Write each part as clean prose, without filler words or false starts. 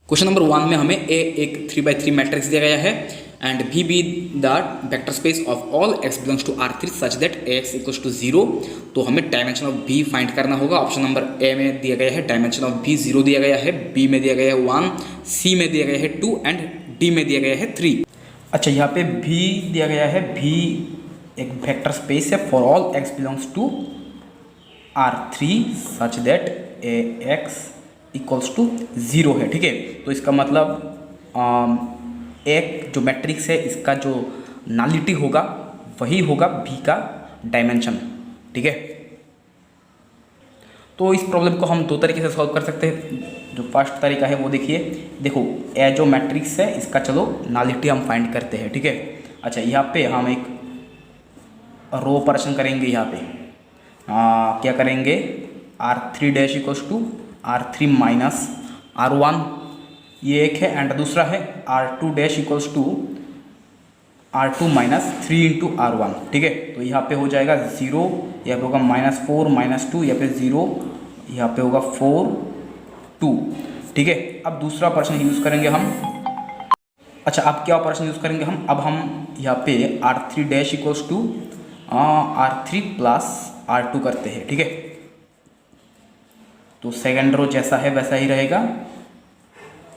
Question number 1 में हमें ए एक 3x3 मैट्रिक्स दिया गया है एंड भी B the vector space of all x belongs to R3 such that ax equals to 0। तो हमें डायमेंशन ऑफ b फाइंड करना होगा। ऑप्शन नंबर ए में दिया गया है डायमेंशन ऑफ b 0 दिया गया है, b में दिया गया है 1, c में दिया गया है 2 एंड d में दिया गया है 3। अच्छा, यहाँ पे v दिया गया है, v एक वेक्टर स्पेस है for all x belongs to R3 such that ax equals to 0 है। ठीक है, तो इसका मतलब एक जो मैट्रिक्स है इसका जो नलिटी होगा वही होगा v का डायमेंशन। ठीक है, तो इस प्रॉब्लम को हम दो तरीके से सॉल्व कर सकते हैं। जो फर्स्ट तरीका है वो देखिए, देखो ए जो मैट्रिक्स है इसका चलो नलिटी हम फाइंड करते हैं। ठीक है, अच्छा यहाँ पे हम एक रो ऑपरेशन करेंगे। यहाँ पे क्या करेंगे, R3 dash equals to R3 minus R1 ये एक है, एंड दूसरा है R2 dash equals to R2 minus 3 into R1। ठीक है, तो यहाँ पे हो जाएगा 0, यहाँ पे होगा -4 -2, यहाँ पे 0, यहाँ पे होगा 4 2। ठीक है, अब दूसरा ऑपरेशन यूज़ करेंगे हम। अच्छा, अब क्या ऑपरेशन यूज़ करेंगे हम, अब हम यहाँ पे R3 dash equals to R3 plus R2 करते हैं। ठीक है, तो सेकेंड रो जैसा है वैसा ही रहेगा।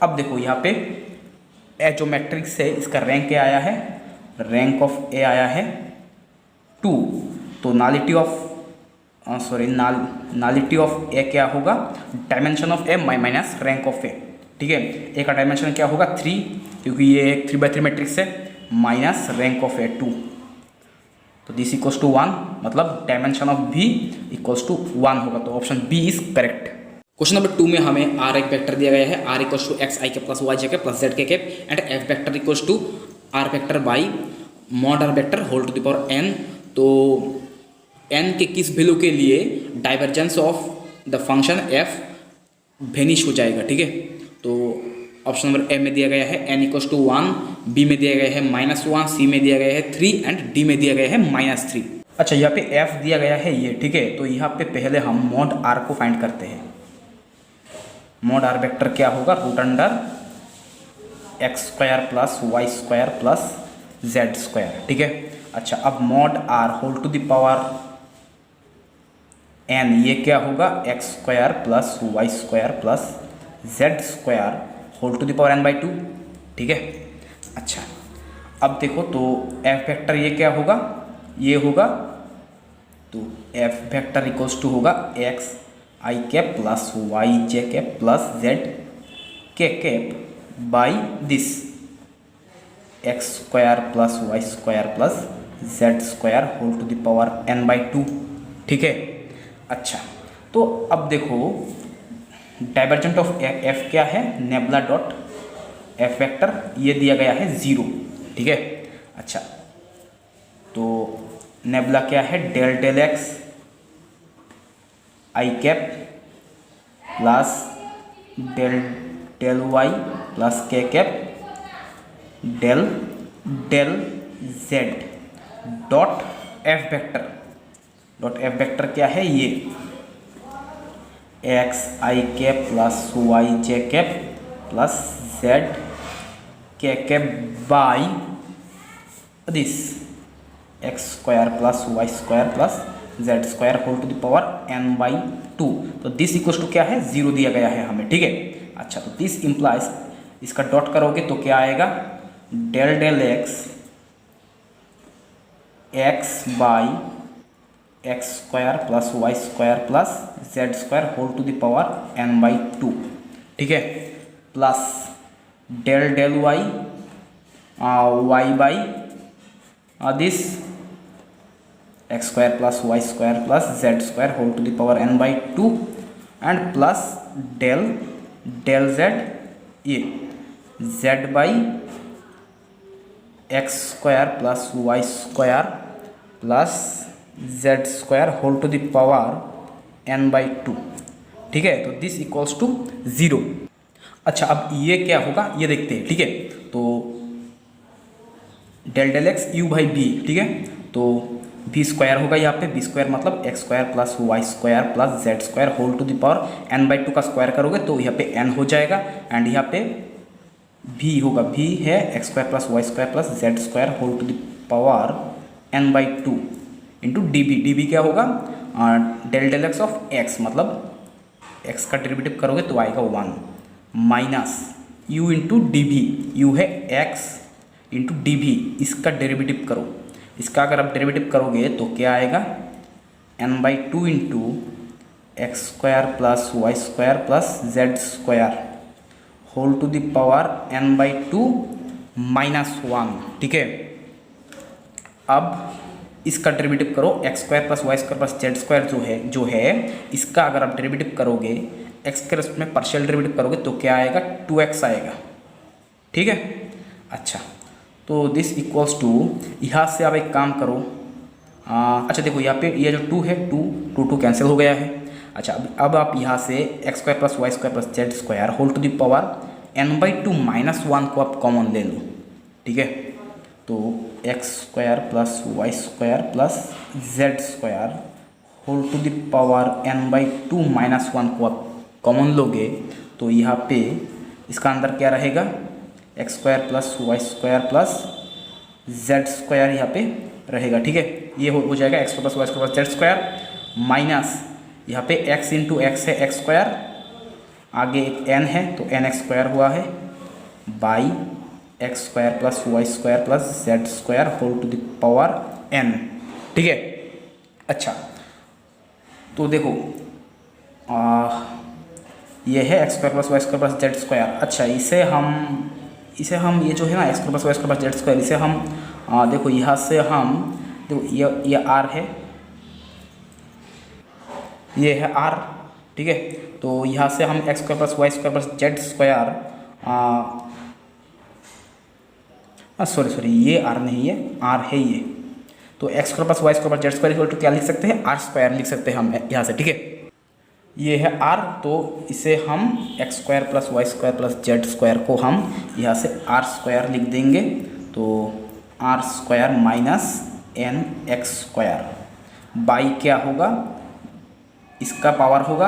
अब देखो यहाँ पे ए जो मैट्रिक्स है इसका रैंक क्या आया है, रैंक ऑफ ए आया है 2। तो नालिटी ऑफ ए क्या होगा, dimension of A minus rank of A. ठीक है, ए का डायमेंशन क्या होगा 3, क्योंकि ये एक 3x3 मैट्रिक्स है, माइनस रैंक ऑफ ए 2। तो दिस इक्वल्स टू 1, मतलब dimension of B equals to 1 होगा। तो option B is correct. Question number 2 में हमें आर एक वेक्टर दिया गया है, R equals to X I के प्लस वाई जे के प्लस जेड के cap and F vector equals to R vector by mod R vector whole to the power N. तो एन के किस वैल्यू के लिए divergence of the function F vanish हो जाएगा। ठीक है, तो ऑप्शन नंबर ए में दिया गया है एन इक्वल्स टू 1, बी में दिया गया है -1, सी में दिया गया है 3 एंड डी में दिया गया है -3। अच्छा, यहाँ पे एफ दिया गया है ये। ठीक है, तो यहाँ पे पहले हम मॉड आर को फाइंड करते हैं। मॉड आर वेक्टर क्या होगा, root under x² plus y² plus z²। ठीक है, अच्छा अब mod R whole to the power n ये क्या होगा, x² plus y² plus z² whole to the power n/2। ठीक है, अच्छा अब देखो तो f वेक्टर ये क्या होगा, ये होगा, तो f वेक्टर इक्वल्स टू होगा x आई कैप प्लस वाई जे कैप प्लस जेड के cap by this x² plus y² plus z² whole to the power n/2। ठीक है, अच्छा तो अब देखो डाइवर्जेंट ऑफ f क्या है, नेबुला डॉट f वेक्टर ये दिया गया है 0। ठीक है, अच्छा तो नेबुला क्या है, डेल डेल x आई cap plus del del y plus k cap del del z dot F vector. Dot F vector क्या है, ये x i cap plus Y J cap plus Z के cap by this x² plus y² plus z² whole to the power n/2। तो this equals to क्या है, 0 दिया गया है हमें। ठीक है, अच्छा तो दिस इम्प्लाइज, इसका डॉट करोगे तो क्या आएगा, del del x by x² plus y² plus z² whole to the power n/2। ठीक है, plus del del y by this x² plus y² plus z² whole to the power n/2 and plus del del z ये z by x² plus y² plus z² whole to the power n/2। ठीक है, तो this equals to 0। अच्छा अब ये क्या होगा ये देखते हैं। ठीक है, तो del del x u by b. ठीक है, तो v स्क्वायर होगा यहाँ पे, v स्क्वायर मतलब x square plus y square plus z square whole to the power n/2 का स्क्वायर करोगे तो यहाँ पे n हो जाएगा, एंड यहाँ पे v होगा, v है x square plus y square plus z square whole to the power n/2 into d क्या होगा, del del x of x, मतलब x का डेरिवेटिव करोगे तो आएगा 1 minus u into d v, u है x इंटू डी वी, इसका derivative करो, इसका अगर आप डेरिवेटिव करोगे तो क्या आएगा n/2 into x square plus y square plus z square whole to the power n/2 minus 1, ठीक है। अब इसका डेरिवेटिव करो, x square plus y square plus z square जो है इसका अगर आप डेरिवेटिव करोगे, एक्स के रेस्पेक्ट में पार्शियल डेरिवेटिव करोगे तो क्या आएगा 2x आएगा, ठीक है। अच्छा, तो दिस इक्वल्स टू, यहाँ से आप एक काम करो, अच्छा देखो यहाँ पे ये जो 2 है, 2 कैंसिल हो गया है। अच्छा, अब आप यहाँ से x square plus y square plus z square whole to the power n/2 minus 1 को आप कॉमन ले लो, ठीक है। तो x square plus y square plus z square whole to the power n/2 minus 1 को आप कॉमन लोगे तो यहाँ पे इसका अंदर क्या रहेगा, x square plus y square plus z square यहाँ पे रहेगा, ठीक है। ये हो जाएगा x plus y square plus z square minus यहाँ पे x इंटू एक्स है एक्स स्क्वायर, आगे एक n है तो n एक्स स्क्वायर हुआ है by x square plus y square plus z square whole to the power n, ठीक है। अच्छा, तो देखो ये है x square plus y square plus z square. अच्छा, इसे हम ये जो है ना x square plus y square plus z square, इसे हम देखो यहाँ से हम देखो ये r है, ये है r, ठीक है। तो यहाँ से हम x square plus y square plus z square, sorry ये r नहीं है, r है ये, तो x square plus y square plus z square equal to क्या लिख सकते हैं, r स्क्वायर लिख सकते हैं हम यहाँ से, ठीक है। ये है r, तो इसे हम x square plus y square plus z square को हम यहाँ से r स्क्वायर लिख देंगे, तो r square minus n x square by क्या होगा, इसका पावर होगा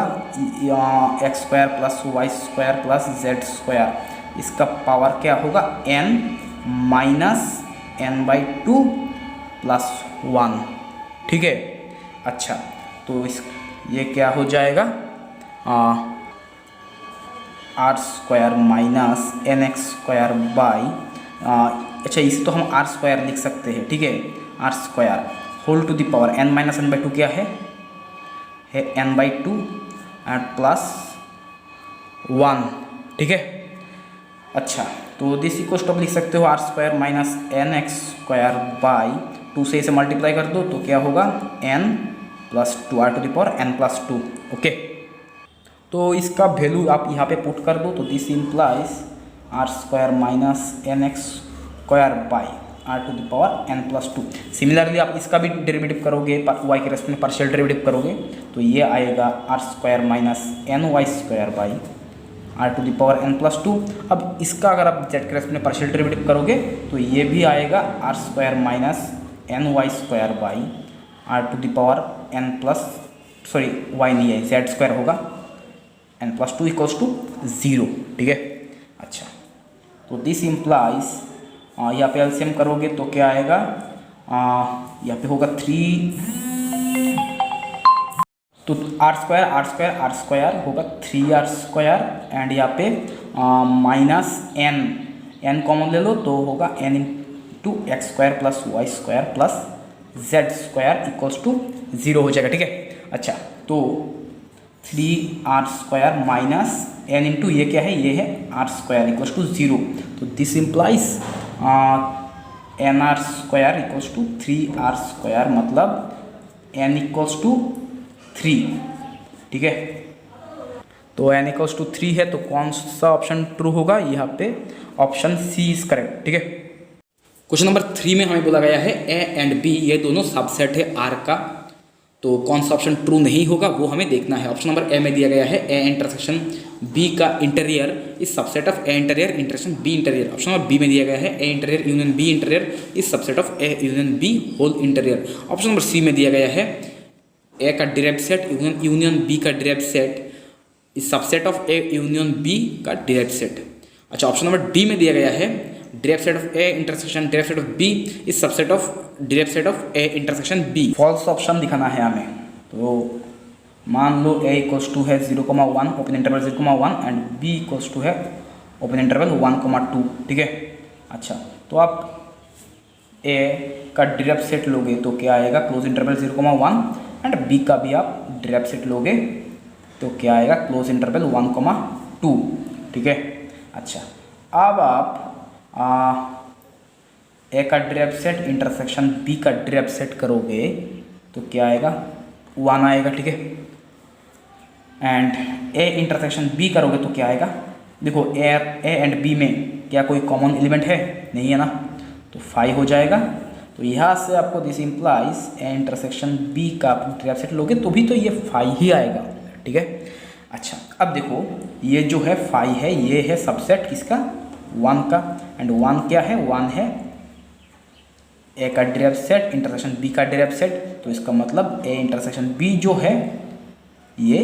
x square plus y square plus z square, इसका पावर क्या होगा n माइनस n/2 प्लस 1, ठीक है। अच्छा, तो ये क्या हो जाएगा r square minus n x square by, अच्छा इसे तो हम r स्क्वायर लिख सकते हैं, ठीक है, r square whole to the power n minus n/2 क्या है n/2 एंड प्लस 1, ठीक है। अच्छा, तो दिस इक्वल्स टू आप लिख सकते हो r square minus n x square by 2 से इसे मल्टीप्लाई कर दो तो क्या होगा n plus 2 r to the power n plus 2, okay. तो इसका वैल्यू आप यहाँ पे पुट कर दो, तो this implies r square minus n x square by r to the power n plus 2। Similarly आप इसका भी डेरिवेटिव करोगे, y के रेस्पेक्ट में पार्शियल डेरिवेटिव करोगे तो ये आएगा r square minus n y square by r to the power n plus 2। अब इसका अगर आप z के रेस्पेक्ट में पार्शियल डेरिवेटिव करोगे तो ये भी आएगा r square minus n y square by r to the power n plus, sorry y नहीं है z स्क्वायर होगा, n प्लस 2 इक्वल्स टू 0, ठीक है। अच्छा, तो दिस इम्प्लाइज यहाँ पे एलसीएम करोगे तो क्या आएगा, यहाँ पे होगा 3, तो r स्क्वायर होगा 3r स्क्वायर एंड यहाँ पे माइनस n कॉमन ले लो तो होगा n into x square plus y square plus z square equals to 0 हो जाएगा, ठीक है। अच्छा, तो 3r square minus n into ये क्या है, ये है r स्क्वायर इक्वल्स टू 0, तो this implies nr square equals to 3r square, मतलब n इक्वल्स टू 3, ठीक है। तो n इक्वल्स टू 3 है तो कौन सा ऑप्शन ट्रू होगा, यहाँ पे ऑप्शन सी इज करेक्ट, ठीक है। क्वेश्चन नंबर 3 में हमें बोला गया है ए एंड बी ये दोनों सबसेट है आर का, तो कौन सा ऑप्शन ट्रू नहीं होगा वो हमें देखना है। ऑप्शन नंबर ए में दिया गया है ए इंटरसेक्शन बी का interior is subset of A interior intersection B interior. Option number B में दिया गया है A interior union B interior is subset of A union B whole interior. Option number C में दिया गया है A का डिराइव्ड सेट यूनियन बी का derived set is subset of A union B का डिराइव्ड सेट। अच्छा, option number D में दिया गया है derived set of A intersection derived set of B is subset of derived set of A intersection B. False option दिखाना है हमें। तो मान लो ए इक्वल्स टू है 0,1 open interval 0,1 and B equals to है ओपन इंटरवल 1,2। ठीक है। अच्छा, तो आप ए का डिराइव्ड सेट लोगे तो क्या आएगा क्लोज इंटरवल 0,1 एंड बी का भी आप डिराइव्ड सेट लोगे तो क्या आएगा क्लोज इंटरवल 1,2। ठीक है। अच्छा, अब आप ए का डिराइव्ड सेट इंटरसेक्शन बी का डिराइव्ड सेट करोगे तो क्या आएगा 1 आएगा। ठीक है। एंड ए इंटरसेक्शन बी करोगे तो क्या आएगा, देखो ए एंड बी में क्या कोई कॉमन एलिमेंट है, नहीं है ना, तो 5 हो जाएगा। तो यहाँ से आपको this implies A intersection B का आप डिराइव्ड सेट लोगे तो भी तो ये 5 ही आएगा। ठीक है। अच्छा, अब देखो ये जो है 5 है, ये है सबसेट किसका 1 का, एंड 1 क्या है 1 है ए का डिराइव्ड सेट इंटरसेक्शन बी का डिराइव्ड सेट। तो इसका मतलब ए इंटरसेक्शन बी जो है ये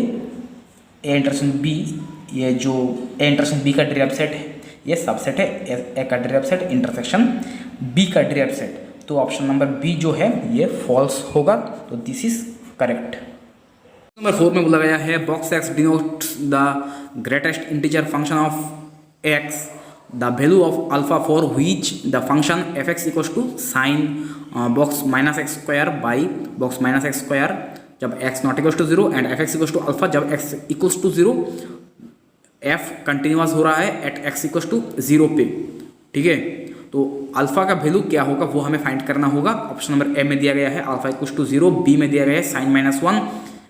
ए इंटरसेक्शन बी, ये जो ए इंटरसेक्शन बी का डिराइव्ड सेट है ये सबसेट है ए का डिराइव्ड सेट इंटरसेक्शन बी का डिराइव्ड सेट। तो ऑप्शन नंबर बी जो है ये फॉल्स होगा। तो दिस इज करेक्ट। नंबर 4 में बोला गया है box x denotes the greatest integer function of x the value of alpha for which the function f x equals to sine box minus x square by box minus x square जब x not equals to 0 and f x equals to alpha जब x equals to 0 f continuous हो रहा है eight x equals to 0 पे। ठीक है। तो alpha का वैल्यू क्या होगा वो हमें फाइंड करना होगा। ऑप्शन नंबर ए में दिया गया है अल्फा इक्वल्स टू 0, बी में दिया गया है साइन माइनस 1,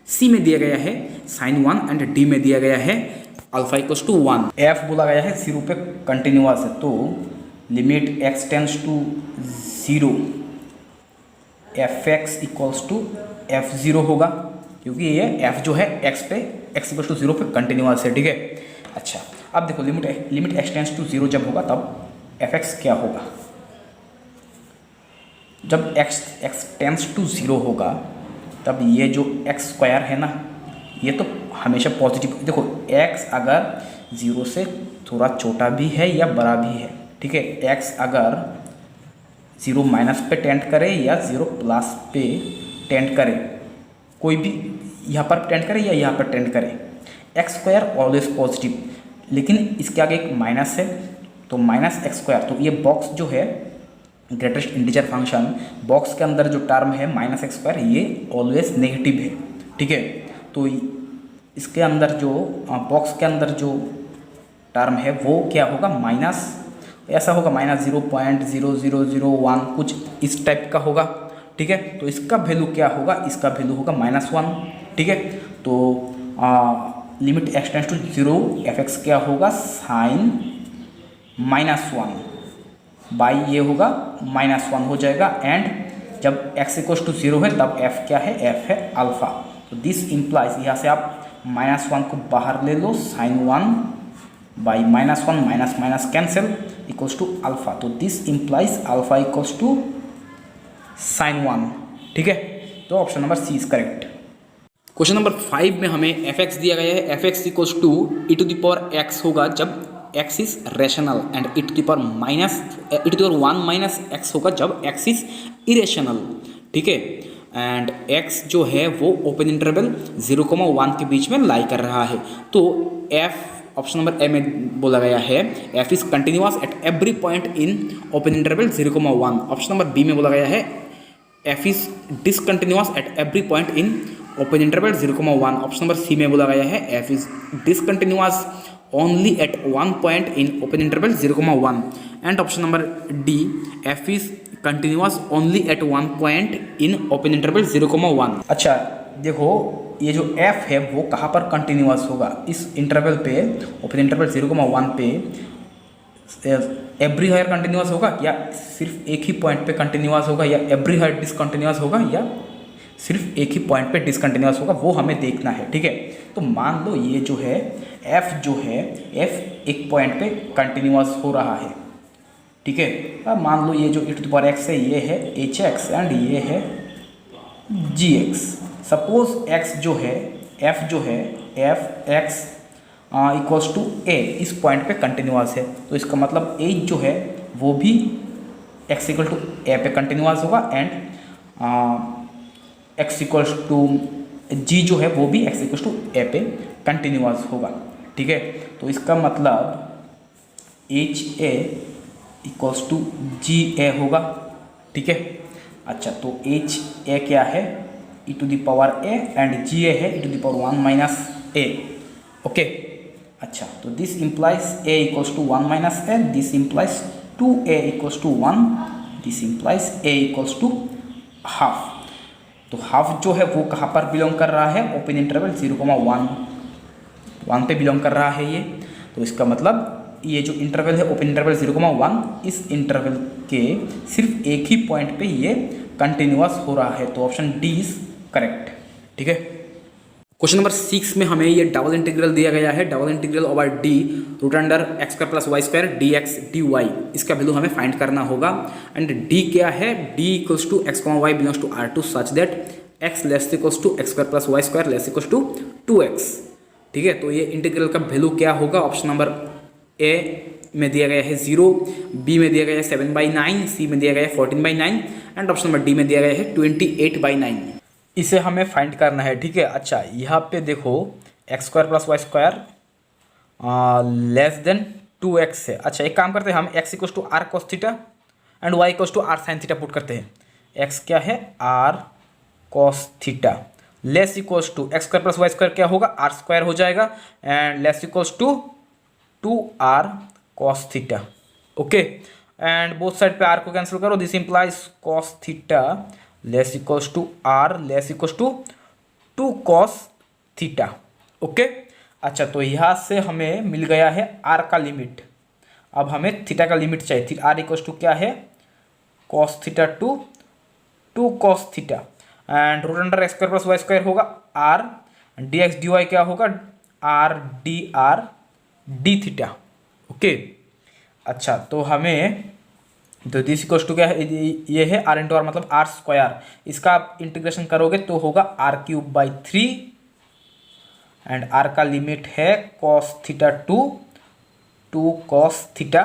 सी में दिया गया है साइन 1 एंड डी में दिया गया है अल्फा इक्वल्स टू 1। एफ बोला गया है 0 पे कंटिन्यूअस है, तो limit x tends to 0 f x equals to f0 होगा, क्योंकि ये f जो है x पे x इक्वल्स टू 0 पे कंटिन्यूअस है। ठीक है। अच्छा, अब देखो लिमिट x टेंस टू 0 जब होगा तब fx क्या होगा, जब x टेंस टू 0 होगा तब ये जो x स्क्वायर है ना ये तो हमेशा पॉजिटिव। देखो x अगर 0 से थोड़ा छोटा भी है या बड़ा भी है, ठीक है, x अगर 0 माइनस पे टेंड करे या 0 प्लस पे टेंड करे, कोई भी यहाँ पर टेंड करे या यहाँ पर टेंड करे, एक्स स्क्वायर ऑलवेज पॉजिटिव, लेकिन इसके आगे एक माइनस है तो माइनस एक्स स्क्वायर। तो ये बॉक्स जो है ग्रेटेस्ट इंटीजर फंक्शन बॉक्स के अंदर जो टर्म है माइनस एक्स स्क्वायर ये ऑलवेज नेगेटिव है। ठीक है। तो इसके अंदर जो बॉक्स के अंदर जो टर्म है वो क्या होगा माइनस, ऐसा होगा माइनस 0.0001 कुछ इस टाइप का होगा। ठीक है। तो इसका वैल्यू क्या होगा, इसका वैल्यू होगा -1। ठीक है। तो limit x tends to 0 f x क्या होगा साइन -1 बाई ये होगा -1 हो जाएगा, एंड जब x इक्वल्स टू 0 है तब f क्या है, f है अल्फा। तो दिस इम्प्लाइज यहाँ से आप -1 को बाहर ले लो, sine 1 by -1 minus minus cancel equals to alpha. तो this implies alpha equals to sine 1। ठीक है। तो option number C is correct. Question number 5 में हमें एफ एक्स दिया गया है, f x equals to e to the power x होगा जब x is rational, and e to the power 1 minus x होगा जब एक्स इज इरेशनल। ठीक है। एंड एक्स जो है वो ओपन इंटरवल 0,1 के बीच में लाई कर रहा है। तो एफ ऑप्शन नंबर ए में बोला गया है f is continuous at every point in open interval 0,1। Option number B में बोला गया है f is discontinuous at every point in open interval 0,1। Option number C में बोला गया है f is discontinuous only at 1 point in open interval 0,1। And option number D f is continuous only at 1 point in open interval 0,1। अच्छा देखो ये जो f है वो कहाँ पर कंटिन्यूअस होगा, इस इंटरवल पे ओपन इंटरवल 0,1 पे एवरी हायर कंटिन्यूअस होगा या सिर्फ एक ही पॉइंट पे कंटिन्यूअस होगा, या एवरी हायर डिसकंटिन्यूअस होगा, या सिर्फ एक ही पॉइंट पे डिसकंटिन्यूअस होगा, वो हमें देखना है, ठीक है। तो मान लो ये जो है एफ एफ एक पॉइंट पे कंटिन्यूअस हो रहा है, ठीक है। अब मान लो ये जो e⁻x है ये है hx एंड ये है gx। सपोज x जो है एफ एक्स इक्वल्स टू ए इस पॉइंट पे कंटिन्यूअस है, तो इसका मतलब h जो है वो भी x इक्वल टू ए पे कंटिन्यूअस होगा and x equals to g जो है वो भी x इक्वल्स टू ए पे कंटिन्यूअस होगा, ठीक है। तो इसका मतलब एच ए इक्वल्स टू जी ए होगा, ठीक है। अच्छा, तो एच ए क्या है e⁻a एंड जी ए है e⁻1 - a, ओके। अच्छा, तो this implies a equals to 1 - a, this implies 2a equals to 1, this implies a equals to half. तो हाफ जो है वो कहाँ पर बिलोंग कर रहा है, ओपन इंटरवल 0,1 पे बिलोंग कर रहा है ये। तो इसका मतलब ये जो इंटरवल है ओपन इंटरवल 0,1, इस इंटरवल के सिर्फ एक ही पॉइंट पे ये कंटिन्यूअस हो रहा है, तो ऑप्शन डी इज करेक्ट, ठीक है। क्वेश्चन नंबर 6 में हमें ये डबल इंटीग्रल दिया गया है, double integral over D root under x² + y² dx dy, इसका वैल्यू हमें फाइंड करना होगा। एंड d क्या है, d equals to x, y belongs to R2 such that x less equals to x² + y² less equals to 2x, ठीक है। तो ये इंटीग्रल का वैल्यू क्या होगा, ऑप्शन नंबर ए में दिया गया है 0, बी में दिया गया है 7/9, सी में दिया गया है 14/9 एंड ऑप्शन नंबर डी में दिया गया है 28/9। इसे हमें फाइंड करना है, ठीक है। अच्छा, यहाँ पे देखो x² + y² less than 2x है। अच्छा, एक काम करते हैं हम x equals to r cos theta and y equals to r sin theta put करते हैं। x क्या है r cos theta less equals to x² + y² क्या होगा, r² हो जाएगा and less equals to 2r cos theta, okay. And both side पे r को कैंसिल करो, this implies cos theta less equals to r less equals to 2 cos theta, okay. अच्छा, तो यहाँ से हमें मिल गया है r का लिमिट, अब हमें थीटा का लिमिट चाहिए। r इक्वल्स टू क्या है, cos theta to 2 cos theta and root under x² + y² होगा r, dx dy क्या होगा r dr d theta, okay. अच्छा, तो हमें तो दिस इक्वल्स टू क्या है, ये है r इंटू आर मतलब r², इसका आप इंटीग्रेशन करोगे तो होगा r³ एंड r का लिमिट है cos theta to 2 cos theta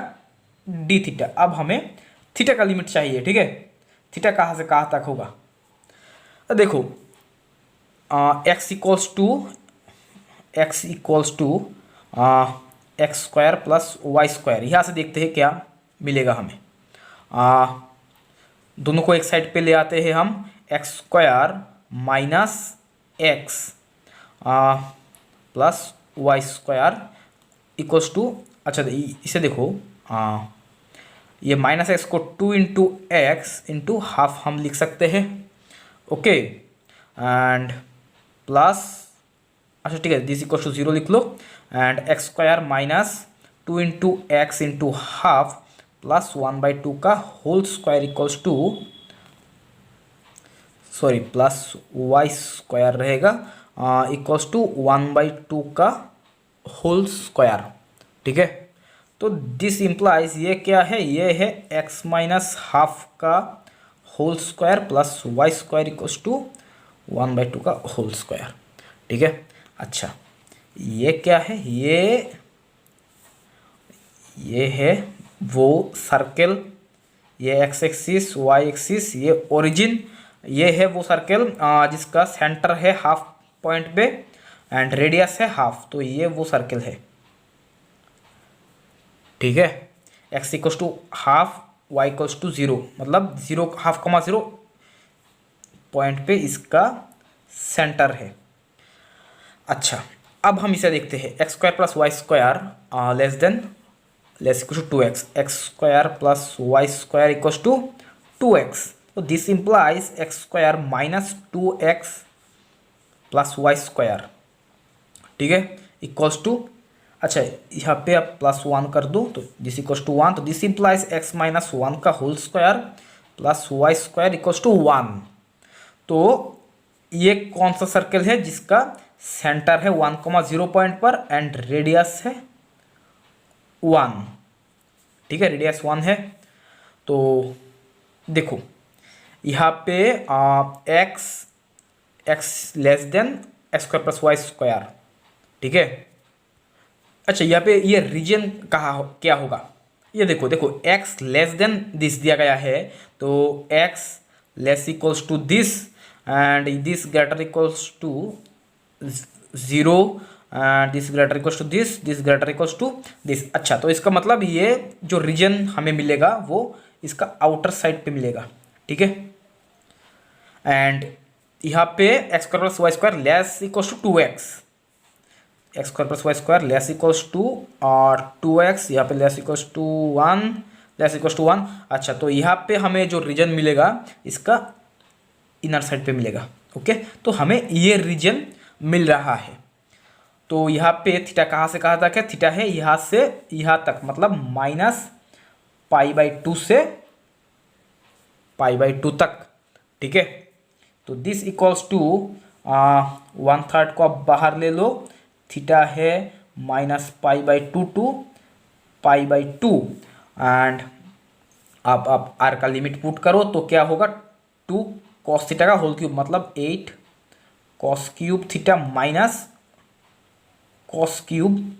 d theta. अब हमें थीटा का लिमिट चाहिए, ठीक है। थीटा कहाँ से कहाँ तक होगा, तो देखो x equals to x² + y², यहाँ से देखते हैं क्या मिलेगा हमें। दोनों को एक साइड पे ले आते हैं हम, x² - x plus y² equals to, अच्छा इसे देखो ये -x को 2 × x इंटू हाफ हम लिख सकते हैं, ओके। एंड प्लस, अच्छा ठीक है, दिस इक्वल्स टू 0 लिख लो and x² - 2 × x into half plus 1/2 का whole square equals to, sorry plus y² रहेगा इक्वल्स टू 1/2 का होल स्क्वायर, ठीक है। तो दिस इम्प्लाइज ये क्या है, ये है x - हाफ का whole square plus y² equals to 1/2 का होल स्क्वायर, ठीक है। अच्छा, ये क्या है, ये है वो सर्कल, ये x एक्सिस y एक्सिस, ये ओरिजिन, ये है वो सर्कल जिसका सेंटर है हाफ पॉइंट पे एंड रेडियस है हाफ, तो ये वो सर्कल है, ठीक है। x equals to half, y equals to 0, मतलब 0 ½ 0 पॉइंट पे इसका सेंटर है। अच्छा, अब हम इसे देखते हैं, x² + y² less equals to 2x, x² + y² equals to 2x, तो this implies x² - 2x + y², ठीक है, इक्वल्स टू, अच्छा यहाँ पे आप +1 कर दो तो दिस इक्वल्स टू 1, तो दिस इम्प्लाइज x - 1 का whole square plus y² equals to 1। तो ये कौन सा सर्कल है जिसका सेंटर है 1,0 पॉइंट पर एंड रेडियस है 1, ठीक है, रेडियस 1 है। तो देखो यहाँ पे x less than x square plus y square, ठीक है। अच्छा यहाँ पे ये रीजन क्या होगा, ये देखो x लेस देन दिस दिया गया है, तो x less equals to this and this greater equals to 0 and this greater equals to this greater equals to this. अच्छा तो इसका मतलब ये जो रीजन हमें मिलेगा वो इसका आउटर साइड पे मिलेगा, ठीक है। एंड यहाँ पे x square plus y square less equals to 2x, x square plus y square less equals to और 2x, यहाँ पे less equals to 1, less equals to 1। अच्छा तो यहाँ पे हमें जो रीजन मिलेगा इसका इनर साइड पे मिलेगा, ओके। तो हमें ये रीजन मिल रहा है। तो यहाँ पे थीटा कहाँ से कहाँ तक है, थीटा है यहाँ से यहाँ तक, मतलब -π/2 से π/2 तक, ठीक है। तो दिस इक्वल्स टू 1/3 को आप बाहर ले लो, थीटा है -π/2 टू π/2 एंड आप आर का लिमिट पुट करो तो क्या होगा, 2 cos थीटा का होल क्यूब, मतलब 8 cos cube theta minus cos cube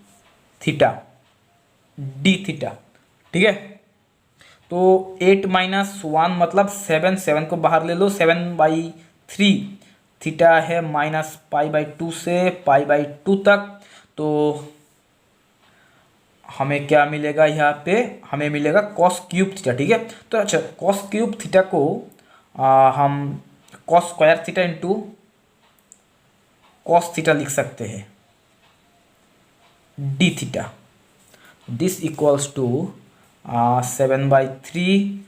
theta D theta, ठीक है। तो 8 - 1 मतलब 7, 7 को बाहर ले लो, 7/3 थीटा है -π/2 से π/2 तक। तो हमें क्या मिलेगा, यहाँ पे हमें मिलेगा cos क्यूब थीटा, ठीक है। तो अच्छा cos क्यूब थीटा को हम cos square theta into cos theta लिख सकते हैं d theta. This equals to 7/3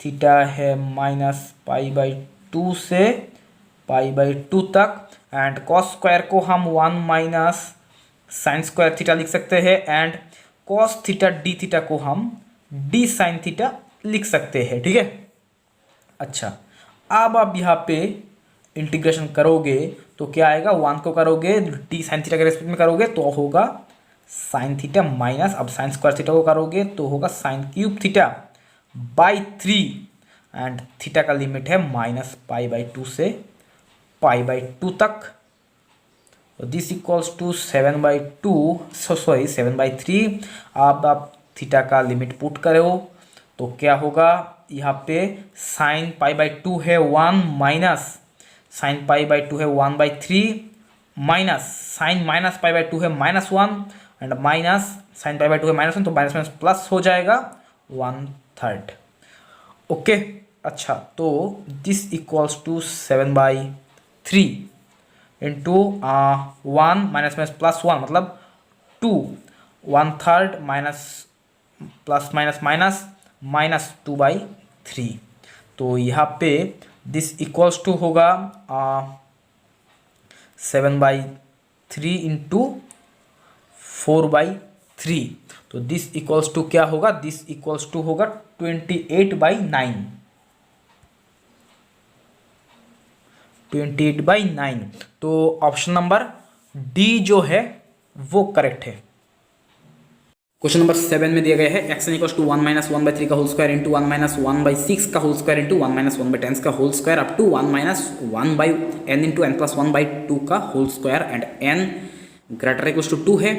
theta है -π/2 से π/2 तक एंड cos स्क्वायर को हम 1 माइनस साइन स्क्वायर थीटा लिख सकते हैं and cos theta D theta को हम डी साइन थीटा लिख सकते हैं, ठीक है। अच्छा अब आप यहाँ पे इंटीग्रेशन करोगे तो क्या आएगा, 1 को करोगे डी साइन थीटा के रेस्पेक्ट में करोगे तो होगा साइन थीटा माइनस, अब साइन स्क्वायर थीटा को करोगे तो होगा sine cube theta by 3 and theta का लिमिट है -π/2 से π/2 तक। This equals to 7/3। अब आप थीटा का लिमिट पुट करो तो क्या होगा, यहाँ पे साइन π/2 है 1 माइनस साइन π/2 है 1/3 माइनस साइन माइनस π/2 है -1 एंड माइनस साइन π/2 है -1, तो माइनस माइनस प्लस हो जाएगा 1/3, ओके। अच्छा तो this equals to 7/3 into 1 minus minus plus 1 मतलब 2, 1/3 माइनस प्लस माइनस माइनस -2/3। तो यहाँ पे दिस इक्वल्स टू होगा 7/3 इंटू 4/3। तो दिस इक्वल्स टू क्या होगा, दिस इक्वल्स टू होगा 28/9, 28/9। तो ऑप्शन नंबर डी जो है वो करेक्ट है। क्वेश्चन नंबर 7 में दिया गया है एक्स इक्वल्स टू 1 - 1/3 का होल स्क्वायर इंटू 1 - 1/6 का होल स्क्वायर इंटू 1 - 1/10 का whole square up to 1 - 1/n into n + 1/2 का whole square and n greater equals to 2 है।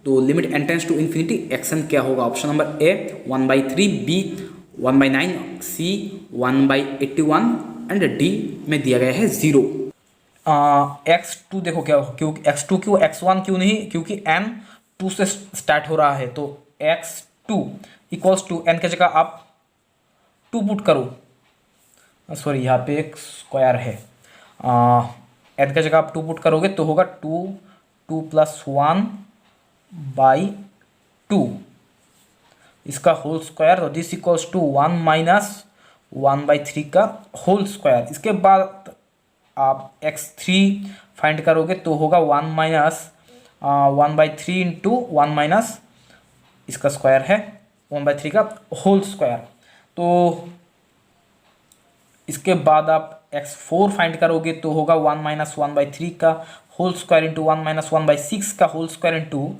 तो limit n tends to infinity x n क्या होगा, option number A 1/3, B 1/9, C 1/81 and D में दिया गया है 0। x2 देखो क्या हो, क्योंकि x2 क्यों, x1 क्यों नहीं, क्योंकि n 2 से स्टार्ट हो रहा है। तो x2 इक्वल्स टू n की जगह आप 2 पुट करो, सॉरी यहाँ पे एक स्क्वायर है, n की जगह आप 2 पुट करोगे तो होगा 2 + 1/2 इसका होल स्क्वायर। और दिस इक्वल्स टू 1 - 1/3 का होल स्क्वायर। इसके बाद आप x3 फाइंड करोगे तो होगा 1 - 1/3 इंटू 1 माइनस इसका स्क्वायर है 1/3 का होल स्क्वायर। तो इसके बाद आप x4 फाइंड करोगे तो होगा 1 माइनस 1/3 का होल स्क्वायर इंटू 1 माइनस 1/6 का होल स्क्वायर इंटू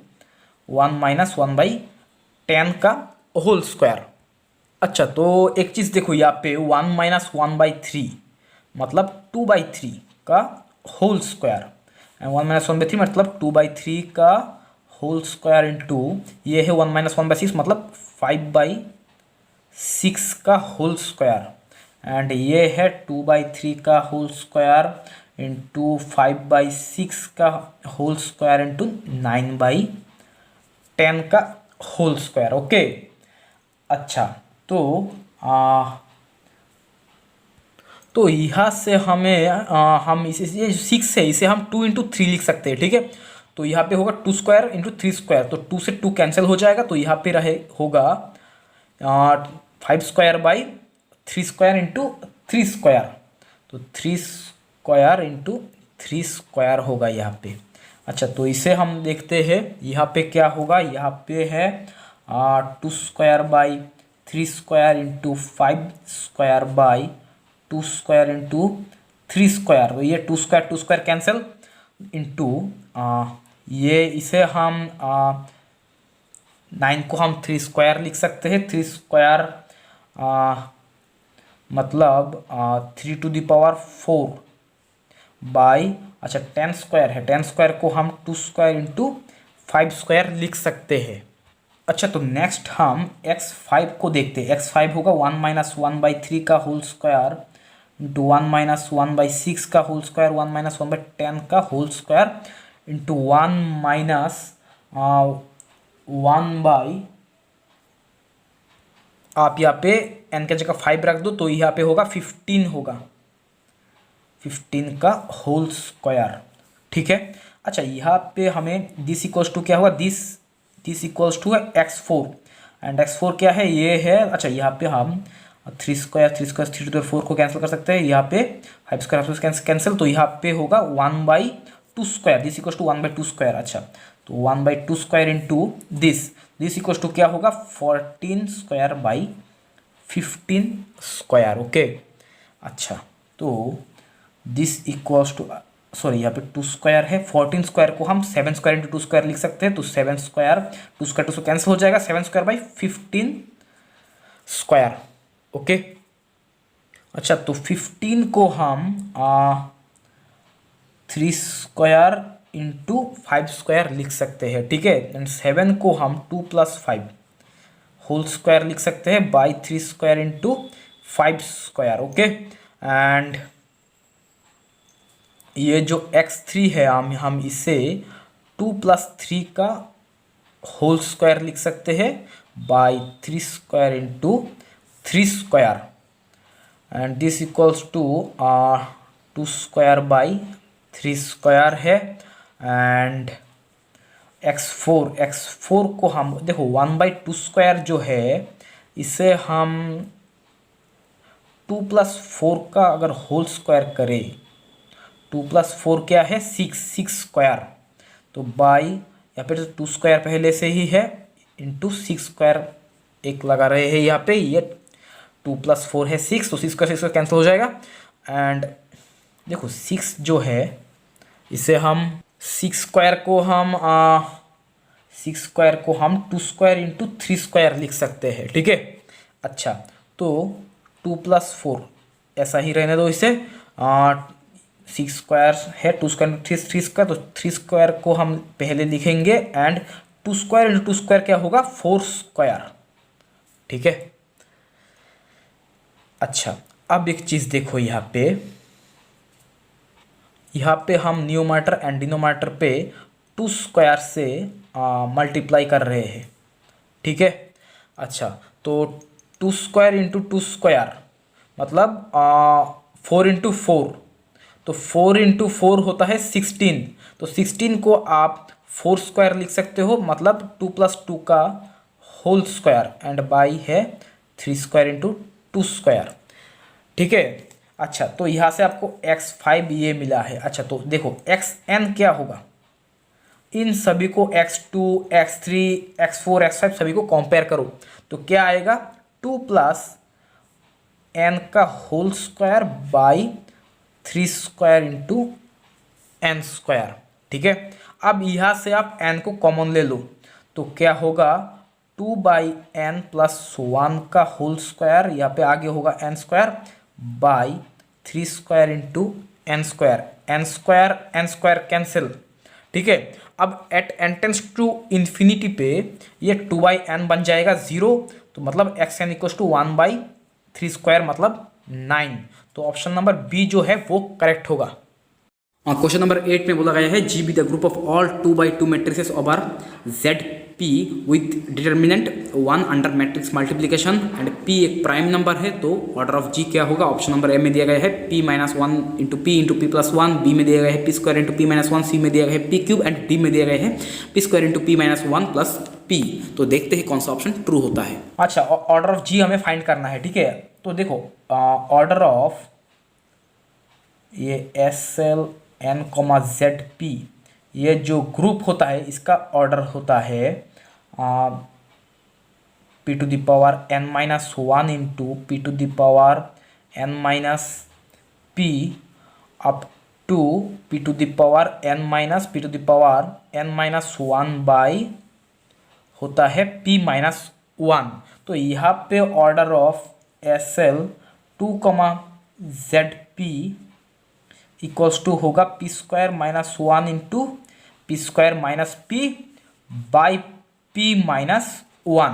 1 माइनस 1/10 का होल स्क्वायर। अच्छा, तो एक चीज़ देखो यहाँ पे 1 माइनस 1/3 मतलब 2/3 का होल स्क्वायर एंड 1 माइनस 1/3 मतलब 2/3 का होल स्क्वायर इंटू ये है 1 माइनस 1/6 मतलब 5/6 का होल स्क्वायर एंड ये है 2/3 का होल स्क्वायर इंटू 5/6 का होल स्क्वायर इंटू 9/10 का होल स्क्वायर। ओके, अच्छा तो यहाँ से हमें हम इसे ये 6 है इसे हम 2 इंटू 3 लिख सकते हैं। ठीक है, तो यहाँ पे होगा 2 स्क्वायर इंटू 3 स्क्वायर, तो 2 से 2 कैंसिल हो जाएगा, तो यहाँ पे होगा 5 square by 3 square into 3 square, तो 3 स्क्वायर इंटू 3 स्क्वायर होगा यहाँ पे। अच्छा, तो इसे हम देखते हैं यहाँ पे क्या होगा। यहाँ पे है 2 square by 3 square into 5 square by 2 square into 3 square, तो ये 2 स्क्वायर कैंसिल इंटू ये इसे हम 9 को हम 3 स्क्वायर लिख सकते हैं। 3 स्क्वायर मतलब 3⁴ बाई, अच्छा 10 स्क्वायर है, 10 स्क्वायर को हम 2 स्क्वायर इंटू 5 स्क्वायर लिख सकते हैं। अच्छा, तो नेक्स्ट हम x5 को देखते हैं। x5 होगा 1 माइनस 1/3 का होल स्क्वायर इंटू 1 माइनस 1/6 का होल स्क्वायर 1 माइनस 1/10 का होल स्क्वायर इंटू 1 माइनस 1 आप यहाँ पे n के जगह 5 रख दो, तो यहाँ पे होगा 15 होगा 15 का होल स्क्वायर। ठीक है, अच्छा यहाँ पे हमें दिस इक्वल्स टू क्या होगा, दिस इक्वल्स टू है x4 एंड x4 क्या है, ये है। अच्छा, यहाँ पे हम 3 स्क्वायर 3⁴ को कैंसिल कर सकते हैं, यहाँ पे 5 स्क्वायर कैंसिल, तो यहाँ पे होगा 1/2 square, this equals to 1/2 square. अच्छा, तो 1/2 square into this equals to क्या होगा 14 स्क्वायर बाई 15 स्क्वायर। ओके, अच्छा तो दिस इक्वल्स टू सॉरी यहाँ पे 2 स्क्वायर है, 14 स्क्वायर को हम 7 स्क्वायर इंटू 2 स्क्वायर लिख सकते हैं, तो 7 स्क्वायर 2 स्क्वायर 2 से कैंसिल हो जाएगा, 7 स्क्वायर बाई 15 स्क्वायर। ओके, अच्छा तो 15 को हम 3 स्क्वायर इंटू 5 स्क्वायर लिख सकते हैं। ठीक है, एंड 7 को हम 2 + 5 होल स्क्वायर लिख सकते हैं by 3 square into 5 square. Okay, and ये जो x3 है हम इसे 2 + 3 का होल स्क्वायर लिख सकते हैं by 3 square into 3 square and this equals to 2 square by 3 square है एंड x4 को हम देखो 1/2 स्क्वायर जो है इसे हम 2 + 4 का अगर होल स्क्वायर करें, 2 + 4 क्या है 6 स्क्वायर, तो बाई यहाँ पे 2 स्क्वायर पहले से ही है इंटू 6 स्क्वायर एक लगा रहे हैं यहाँ पे, ये 2 + 4 है 6, तो 6 स्क्वायर कैंसिल हो जाएगा एंड देखो 6 जो है इसे हम 6 स्क्वायर को हम 2 स्क्वायर इंटू 3 स्क्वायर लिख सकते हैं। ठीक है, अच्छा तो 2 + 4 ऐसा ही रहने दो इसे, 6 स्क्वायर है 2 स्क्वायर इंटू 3 स्क्वायर, तो 3 स्क्वायर को हम पहले लिखेंगे एंड 2 स्क्वायर इंटू 2 स्क्वायर क्या होगा 4 स्क्वायर। ठीक है, अच्छा अब एक चीज़ देखो यहाँ पे हम न्यूमरेटर एंड डिनोमिनेटर पे 2 स्क्वायर से मल्टीप्लाई कर रहे हैं। ठीक है, अच्छा तो 2 स्क्वायर इंटू 2 स्क्वायर मतलब 4 इंटू 4, तो 4 इंटू 4 होता है 16, तो 16 को आप 4 स्क्वायर लिख सकते हो मतलब 2 + 2 का होल स्क्वायर एंड बाई है 3 स्क्वायर इंटू 2 स्क्वायर। ठीक है, अच्छा तो यहाँ से आपको x5 ये मिला है। अच्छा तो देखो xn क्या होगा, इन सभी को x2 x3 x4 x5 सभी को कंपेयर करो तो क्या आएगा 2 + n का whole square by 3 square into n square, ठीक है। अब यहाँ से आप एन को कॉमन ले लो तो क्या होगा 2/n + 1 का होल स्क्वायर, यहाँ पे आगे होगा n square by 3 square into n square, n square cancel, ठीक है। अब at n tends to infinity पे ये 2/n बन जाएगा 0, तो मतलब xn = 1/3 स्क्वायर मतलब 9। तो ऑप्शन नंबर बी जो है वो करेक्ट होगा। क्वेश्चन नंबर 8 में बोला गया है G be the group of all 2/2 matrices over Z P with determinant 1 under matrix multiplication and P एक प्राइम नंबर है, तो ऑर्डर ऑफ जी क्या होगा। ऑप्शन नंबर ए में दिया गया है p - 1 into p into p plus 1, b में दिया गया है p² इंटू p - 1, सी में दिया गया है p³ एंड डी में दिया गया है p² into p - 1 plus p। तो देखते हैं कौन सा ऑप्शन ट्रू होता है। अच्छा, ऑर्डर ऑफ जी हमें फाइंड करना है, ठीक है। तो देखो ऑर्डर ऑफ ये SL n, ZP ये जो ग्रुप होता है इसका ऑर्डर होता है p⁻n - 1 into p⁻n - p up to p⁻n - p⁻n - 1 होता है p-1। तो यहाँ पे order of SL 2, ZP equals to होगा p² - 1 into p² - p by p-1,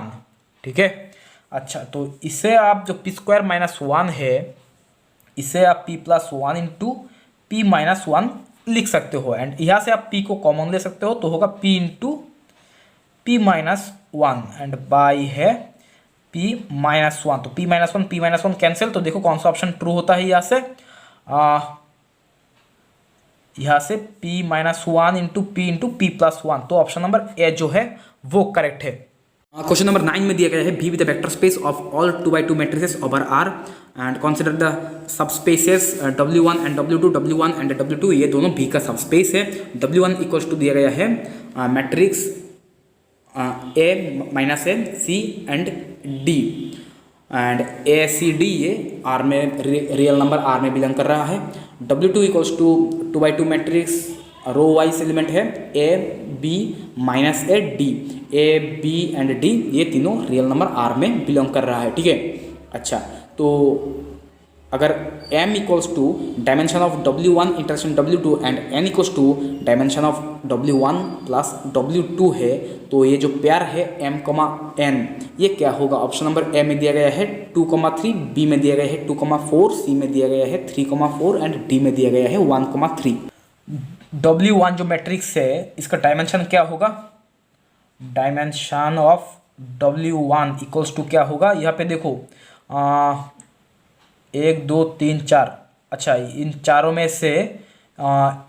ठीक है। अच्छा, तो इसे आप जो p² - 1 है इसे आप p+1 इंटू p-1 लिख सकते हो, एंड यहाँ से आप p को कॉमन ले सकते हो तो होगा p into p-1 and by है p-1। तो p-1 कैंसिल, तो देखो कौन सा ऑप्शन ट्रू होता है। यहाँ से p-1 इंटू p+1, तो ऑप्शन नंबर ए जो है वो करेक्ट है। क्वेश्चन नंबर 9 में दिया गया है भी with the vector space of all 2/2 matrices over R and consider the subspaces W1 and W2, W1 and W2 ये दोनों भी का सबस्पेस है। W1 इक्वल्स टू दिया गया है matrix A - A C and D and ACD ये R में रियल नंबर R में बिलोंग कर रहा है। W2 equals to 2/2 matrix row wise element है A B - A D, A B and D ये तीनों रियल नंबर R में बिलोंग कर रहा है, ठीक है। अच्छा, तो अगर m equals to dimension of W1 intersection W2 and n equals to dimension of W1 plus W2 है, तो ये जो पेयर है m, n ये क्या होगा। ऑप्शन नंबर ए में दिया गया है 2,3, बी में दिया गया है 2,4, सी में दिया गया है 3,4 एंड डी में दिया गया है 1,3। W1 जो मैट्रिक्स है इसका डायमेंशन क्या होगा। Dimension of W1 equals to क्या होगा। यहाँ पे देखो 1 2 3 4, अच्छा इन चारों में से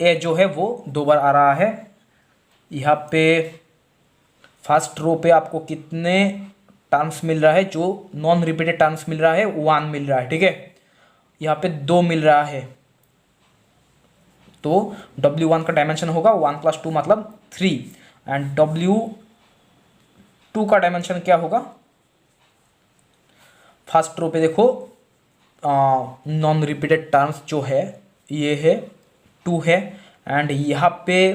ए जो है वो 2 बार आ रहा है। यहाँ पे फर्स्ट रो पे आपको कितने टर्म्स मिल रहा है, जो नॉन रिपीटेड टर्म्स मिल रहा है 1 मिल रहा है, ठीक है। यहाँ पे 2 मिल रहा है, तो W1 का डायमेंशन होगा 1 + 2 मतलब 3 एंड W2 का डायमेंशन क्या होगा। फर्स्ट रो पे देखो नॉन रिपीटेड टर्म्स जो है ये है 2 है, एंड यहाँ पे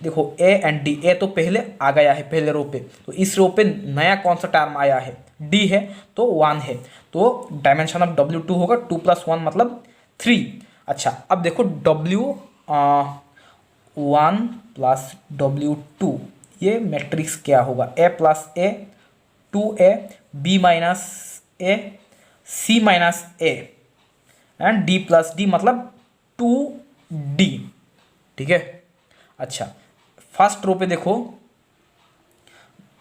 देखो ए एंड डी, ए तो पहले आ गया है पहले रो पे, तो इस रो पे नया कौन सा टर्म आया है डी है तो 1 है, तो डायमेंशन ऑफ W2 होगा 2 + 1 मतलब 3। अच्छा, अब देखो W1 + W2 ये मैट्रिक्स क्या होगा। A + A 2A, B - A C - A and D + D मतलब 2D, ठीक है। अच्छा, फर्स्ट रो पे देखो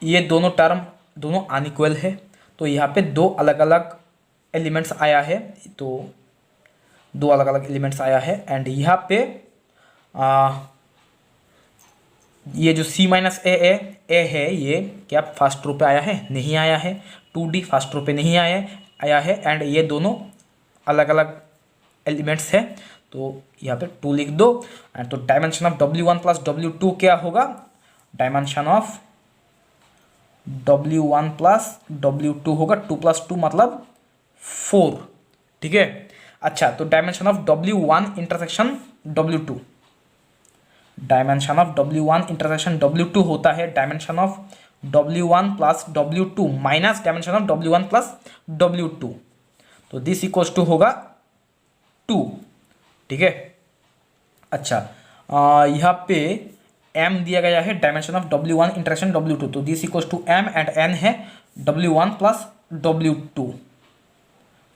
ये दोनों टर्म दोनों अनइक्वल है, तो यहाँ पे 2 अलग अलग एलिमेंट्स आया है, तो 2 अलग अलग एलिमेंट्स आया है एंड यहाँ पे ये जो C - A है ये क्या फर्स्ट रो पे आया है, नहीं आया है। 2D फर्स्ट रो पे नहीं आया है एंड ये दोनों अलग अलग एलिमेंट्स है, तो यहाँ पे 2 लिख दो एंड तो डायमेंशन ऑफ W1 + W2 क्या होगा। डायमेंशन ऑफ W1 + W2 होगा 2 + 2 मतलब 4, ठीक है। अच्छा, तो dimension of W1 intersection W2, dimension of W1 intersection W2 होता है dimension of W1 plus W2 minus dimension of W1 plus W2, तो दिस इक्वल्स टू होगा 2, ठीक है। अच्छा, यहाँ पे m दिया गया है dimension of W1 intersection W2, तो this equals to m and n है W1 plus W2,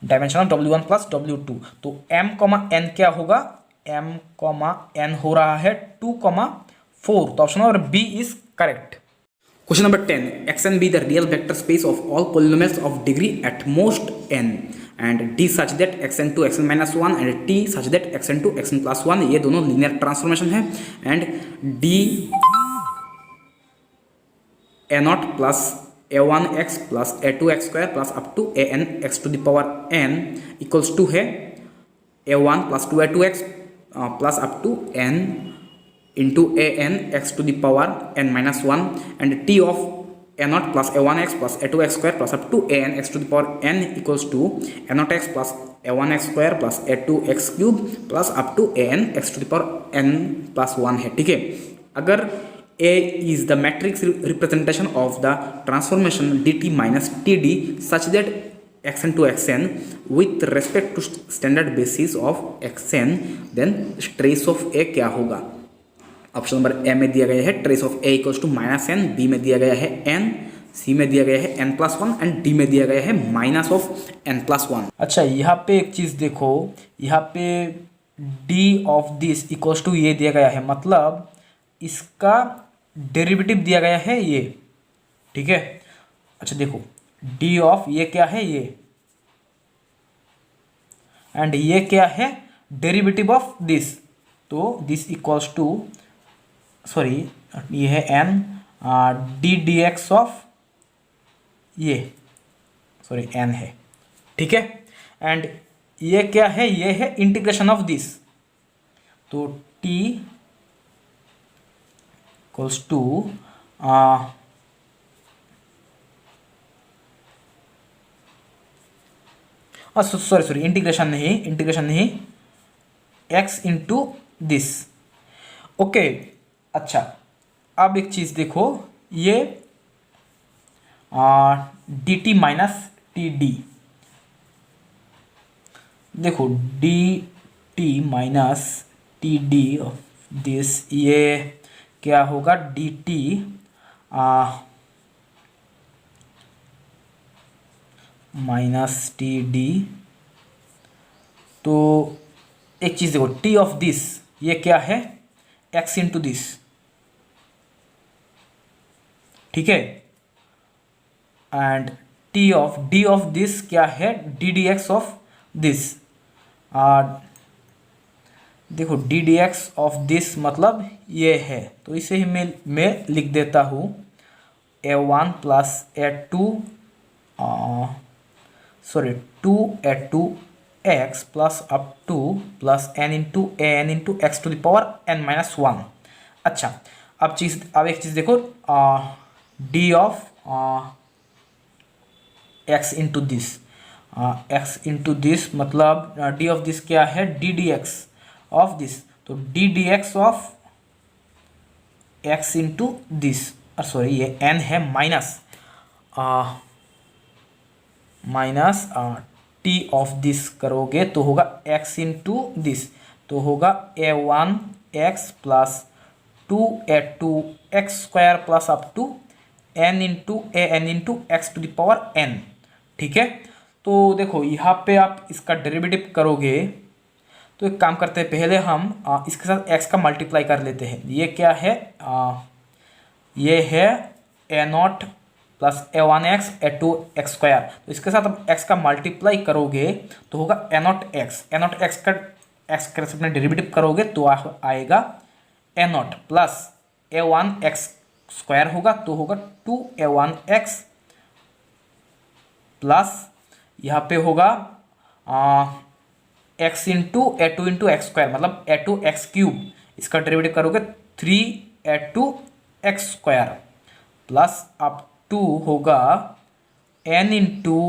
dimension of W1 plus W2, तो m कॉमा n क्या होगा, m कॉमा n हो रहा है 2,4, तो option number b is correct. Question number 10. Xn be the real vector space of all polynomials of degree at most n and d such that xn to xn minus 1 and t such that xn to xn plus 1, ये दोनों linear transformation है, and d a0 plus a1x plus a2x square plus up to an x to the power n equals to है a1 plus 2a2x plus up to n into an x to the power n minus 1 and t of a0 plus a1x plus a2x square plus up to an x to the power n equals to a0x plus a1x square plus a2x cube plus up to an x to the power n plus 1 है, ठीक है। अगर a is the matrix representation of the transformation dt minus td such that xn to xn with respect to standard basis of xn, then trace of a क्या होगा। Option number ए में दिया गया है trace of A equals to minus n, b में दिया गया है एन, सी में दिया गया है एन प्लस 1 एंड डी में दिया गया है माइनस ऑफ एन प्लस 1। अच्छा, यहाँ पे एक चीज़ देखो, यहाँ पे d of this equals to ये दिया गया है, मतलब इसका डेरिवेटिव दिया गया है ये, ठीक है। अच्छा देखो, डी ऑफ ये क्या है ये, एंड ये क्या है डेरिवेटिव ऑफ दिस, तो दिस इक्वल्स टू सॉरी ये है n d d x of ये सॉरी एन है, ठीक है। एंड ये क्या है, ये है इंटीग्रेशन ऑफ दिस, तो T equals to sorry integration नहीं एक्स इंटू दिस, ओके। अच्छा, अब एक चीज़ देखो, ये D T minus T D, देखो D T minus T D this, ये क्या होगा D T minus T D, तो एक चीज़ देखो टी ऑफ दिस ये क्या है एक्स इंटू दिस, ठीक है। And T of D of this क्या है d d x of this, देखो d d x of this मतलब ये है, तो इसे ही मैं लिख देता हूँ a1 plus a2 sorry 2a2 x plus up to plus n into a n into x to the power n minus 1। अच्छा, अब एक चीज़ देखो, D of x into this, x into this मतलब डी ऑफ दिस क्या है d d x of this, तो d d x of x into this, sorry ये n है माइनस टी ऑफ दिस करोगे तो होगा x इंटू दिस, तो होगा a1x plus 2a2x square plus up to n into a n into x to the power n, ठीक है। तो देखो यहाँ पे आप इसका डेरिवेटिव करोगे, तो एक काम करते हैं, पहले हम इसके साथ x का मल्टीप्लाई कर लेते हैं। ये क्या है, ये है a0 plus a1x a2x square, तो इसके साथ अब x का मल्टीप्लाई करोगे तो होगा a0x का x के रेस्पेक्ट में डेरिवेटिव करोगे तो आएगा a0 प्लस a1x स्क्वायर होगा, तो होगा 2a1x प्लस यहाँ पे होगा x into a2 into x square मतलब a2x क्यूब, इसका डेरिवेटिव करोगे 3a2x स्क्वायर प्लस अब 2 होगा n इंटू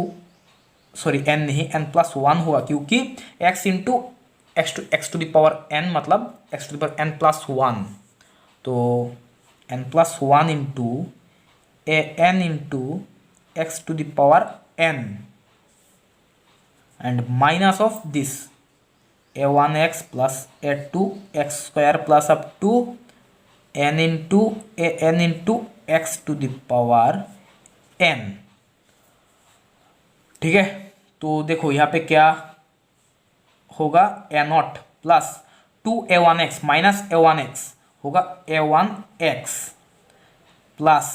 सॉरी एन नहीं, एन प्लस वन होगा, क्योंकि x into x to the power n मतलब x to the power n plus one, तो n plus one into a n into x to the power n and minus of this a1x plus a2x square plus up to n into a n into x to the power n। ठीक है, तो देखो यहाँ पे क्या होगा, a0 plus 2a1x minus a1x होगा a1x plus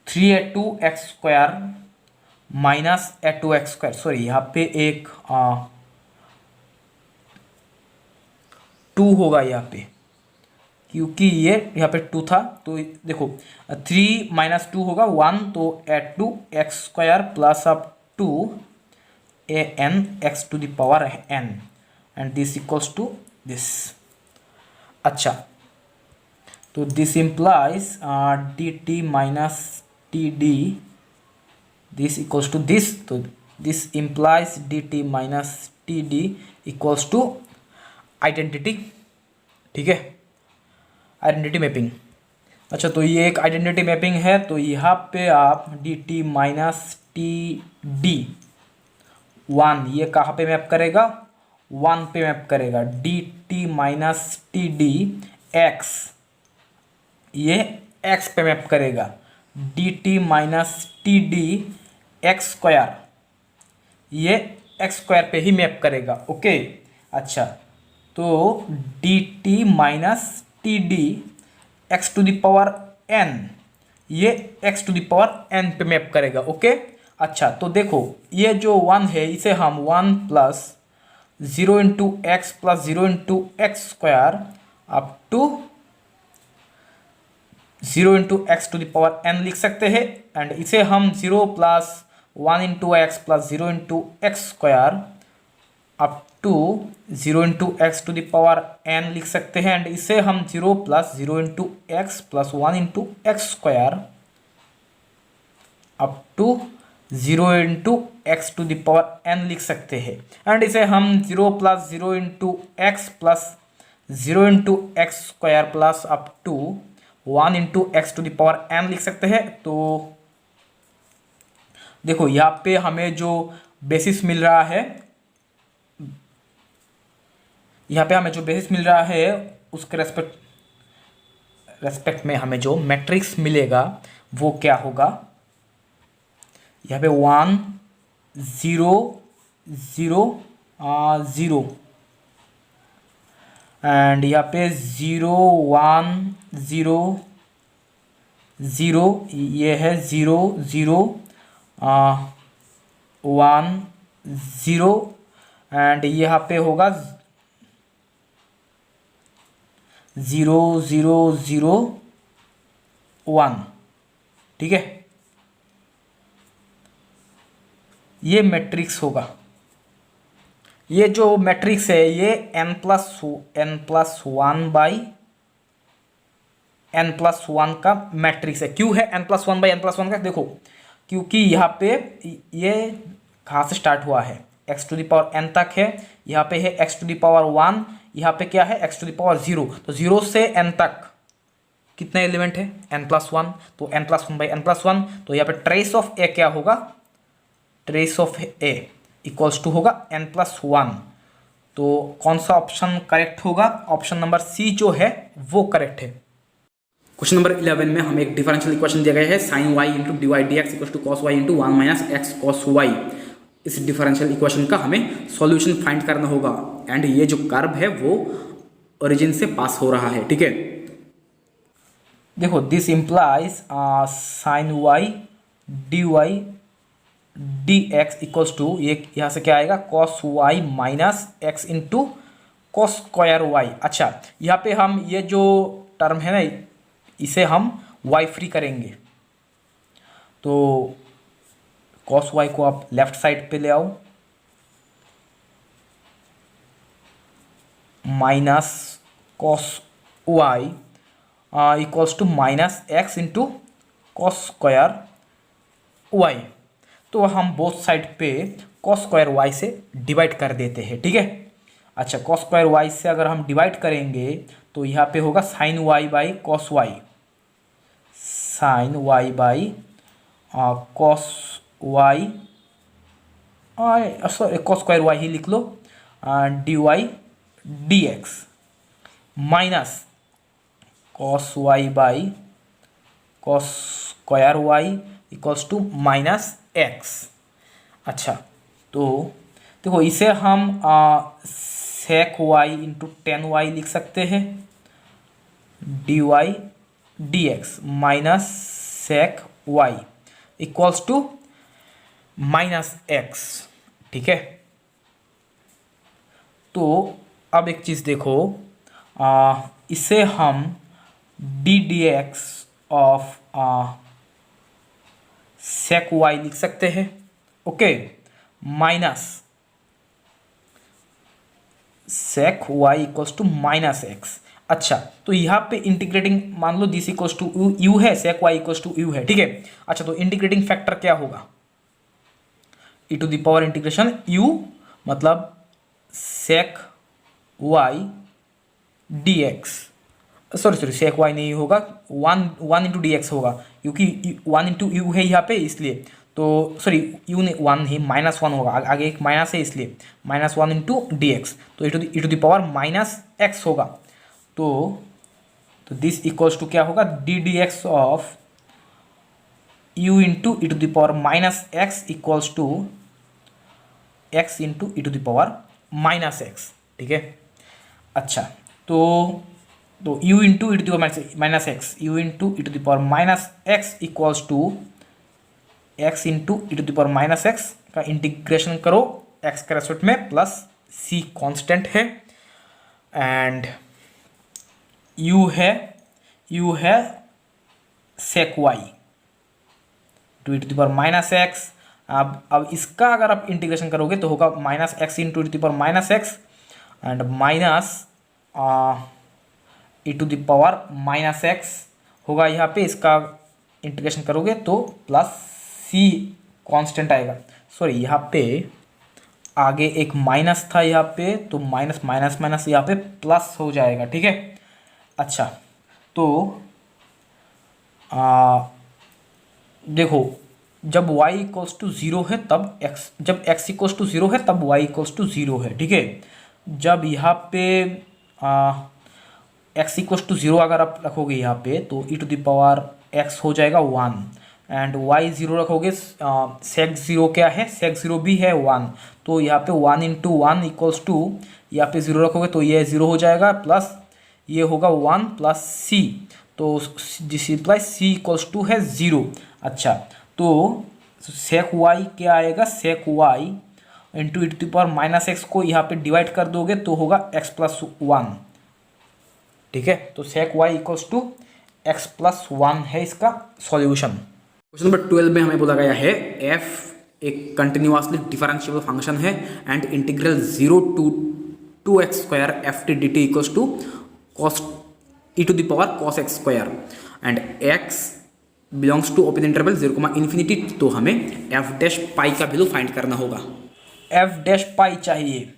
3a2x square minus a2x square, sorry यहाँ पे एक 2 होगा यहाँ पे, क्योंकि ये यहाँ पे 2 था, तो देखो 3 माइनस 2 होगा 1, तो a2x square plus up to a n x to the power n and this equals to this. अच्छा, तो this implies D T minus T D, this equals to this, तो this implies D T minus T D equals to identity. ठीक है, identity mapping. अच्छा, तो ये एक identity mapping है, तो यहाँ पे आप D T minus T D 1 ये कहाँ पे मैप करेगा, 1 पे मैप करेगा, D T minus T D x ये एक्स पे मैप करेगा, D T minus T D x square ये एक्स स्क्वायर पे ही मैप करेगा। ओके, अच्छा, तो D T minus T D x to the power n ये x to the power n पे मैप करेगा। ओके, अच्छा, तो देखो ये जो 1 है इसे हम 1 plus 0 into x plus 0 into x square up to 0 into x to the power n लिख सकते हैं, एंड इसे हम 0 plus 1 into x plus 0 into x square up to 0 into x to the power n लिख सकते हैं, and इसे हम 0 plus 0 into x plus 1 into x square up to 0 into x to the power n लिख सकते हैं, and इसे हम 0 plus 0 into x plus 0 into x square plus up to 1 into x to the power n लिख सकते हैं। तो देखो यहाँ पे हमें जो बेसिस मिल रहा है, यहाँ पे हमें जो बेसिस मिल रहा है उसके रेस्पेक्ट में हमें जो मैट्रिक्स मिलेगा वो क्या होगा, यहाँ पे 1 0 0 0 एंड यहाँ पे 0 1 0 0 ये है 0 0 1 0 एंड यहाँ पे होगा 0 0 0 1। ठीक है, ये मैट्रिक्स होगा। ये जो मैट्रिक्स है ये n प्लस 1 बाई n+1 का मैट्रिक्स है। क्यों है n+1 बाई n+1 का, देखो क्योंकि यहाँ पे ये कहाँ से स्टार्ट हुआ है, x to the power n तक है, यहाँ पे है x टू द पावर 1, यहाँ पे क्या है x टू द पावर 0, तो 0 से n तक कितने एलिमेंट है n+1, तो n+1 बाई n+1, तो यहाँ पे ट्रेस ऑफ a क्या होगा, trace of a equals to होगा n+1। तो कौन सा ऑप्शन करेक्ट होगा, ऑप्शन नंबर सी जो है वो करेक्ट है। क्वेश्चन नंबर 11 में हमें एक डिफरेंशियल इक्वेशन दिया गया है sine y into d y d x equal to cos y into 1 minus x cos y. इस डिफरेंशियल इक्वेशन का हमें सॉल्यूशन फाइंड करना होगा, एंड ये जो कर्व है वो ओरिजिन से पास हो रहा है। ठीक है, देखो this implies sine y d y d x equals to, ये यहाँ से क्या आएगा, cos y minus x into cos square y. अच्छा, यहाँ पे हम ये जो टर्म है ना इसे हम वाई फ्री करेंगे, तो कॉस वाई को आप लेफ्ट साइड पे ले आओ, minus cos y equals to minus x into cos square y. तो हम बोथ साइड पे कॉस स्क्वायर वाई से डिवाइड कर देते हैं, ठीक है। अच्छा, कॉस स्क्वायर वाई से अगर हम डिवाइड करेंगे तो यहाँ पे होगा sine y by cos y, sine y by cos y, sorry cos square y ही लिख लो, d y d x minus cos y by cos square y equals to minus x. अच्छा, तो देखो इसे हम sec y into tan y लिख सकते हैं, d y d x minus sec y equals to minus x, ठीक है। तो अब एक चीज़ देखो, इसे हम D d x of sec y लिख सकते हैं, okay, minus sec y equals to minus x. अच्छा, तो यहाँ पे इंटीग्रेटिंग मान लो दिस इक्वल्स टू यू है, sec y equals to u है, ठीक है। अच्छा, तो इंटीग्रेटिंग फैक्टर क्या होगा, e to the power integration u मतलब sec y d x, sorry sec y नहीं होगा, वन इंटू डी एक्स होगा, क्योंकि वन इंटू यू है यहाँ पे इसलिए, तो सॉरी यू ने वन ही माइनस वन होगा, आगे एक माइनस है इसलिए minus one into d x, तो e to the power minus x होगा। तो दिस इक्वल्स टू क्या होगा, d d x of u into e to the power minus x equals to x into e to the power minus x, ठीक है। अच्छा, तो u into e to the power minus x, you into e to the power minus x equals to x into e to the power minus x का integration करो x के respect में, plus c constant है, and u है sec y to e to the power minus x. अब इसका अगर आप इंटीग्रेशन करोगे तो होगा minus x into e to the power minus x and minus e to the power minus x होगा यहाँ पे, इसका इंटीग्रेशन करोगे तो प्लस c कांस्टेंट आएगा, सॉरी यहाँ पे आगे एक माइनस था यहाँ पे, तो माइनस माइनस माइनस यहाँ पे प्लस हो जाएगा, ठीक है। अच्छा, तो देखो जब y इक्वल्स टू ज़ीरो है तब x, जब x इक्वल्स टू ज़ीरो है तब y इक्वल्स टू ज़ीरो है, ठीक है। जब यहाँ पे x इक्वल्स टू ज़ीरो अगर आप रखोगे यहाँ पे तो e to the power x हो जाएगा वन, एंड y ज़ीरो रखोगे, सेक ज़ीरो क्या है, सेक ज़ीरो भी है वन, तो यहाँ पे one into one equals to, यहाँ पे ज़ीरो रखोगे तो ये ज़ीरो हो जाएगा, प्लस ये होगा वन प्लस c, तो this implies c equals to है ज़ीरो। अच्छा, तो सेक वाई क्या आएगा, sec y into e to the power minus x को यहाँ पे डिवाइड कर दोगे तो होगा x प्लस वन, ठीक है। तो sec y equals to x plus one है इसका सॉल्यूशन। क्वेश्चन नंबर 12 में हमें बोला गया है f एक कंटिन्यूअसली डिफरेंशिएबल फंक्शन है and integral 0 to 2x square f t d t equals to cos e to the power cos x square and x belongs to open interval 0, infinity, तो हमें F dash पाई का value find करना होगा। F dash पाई चाहिए,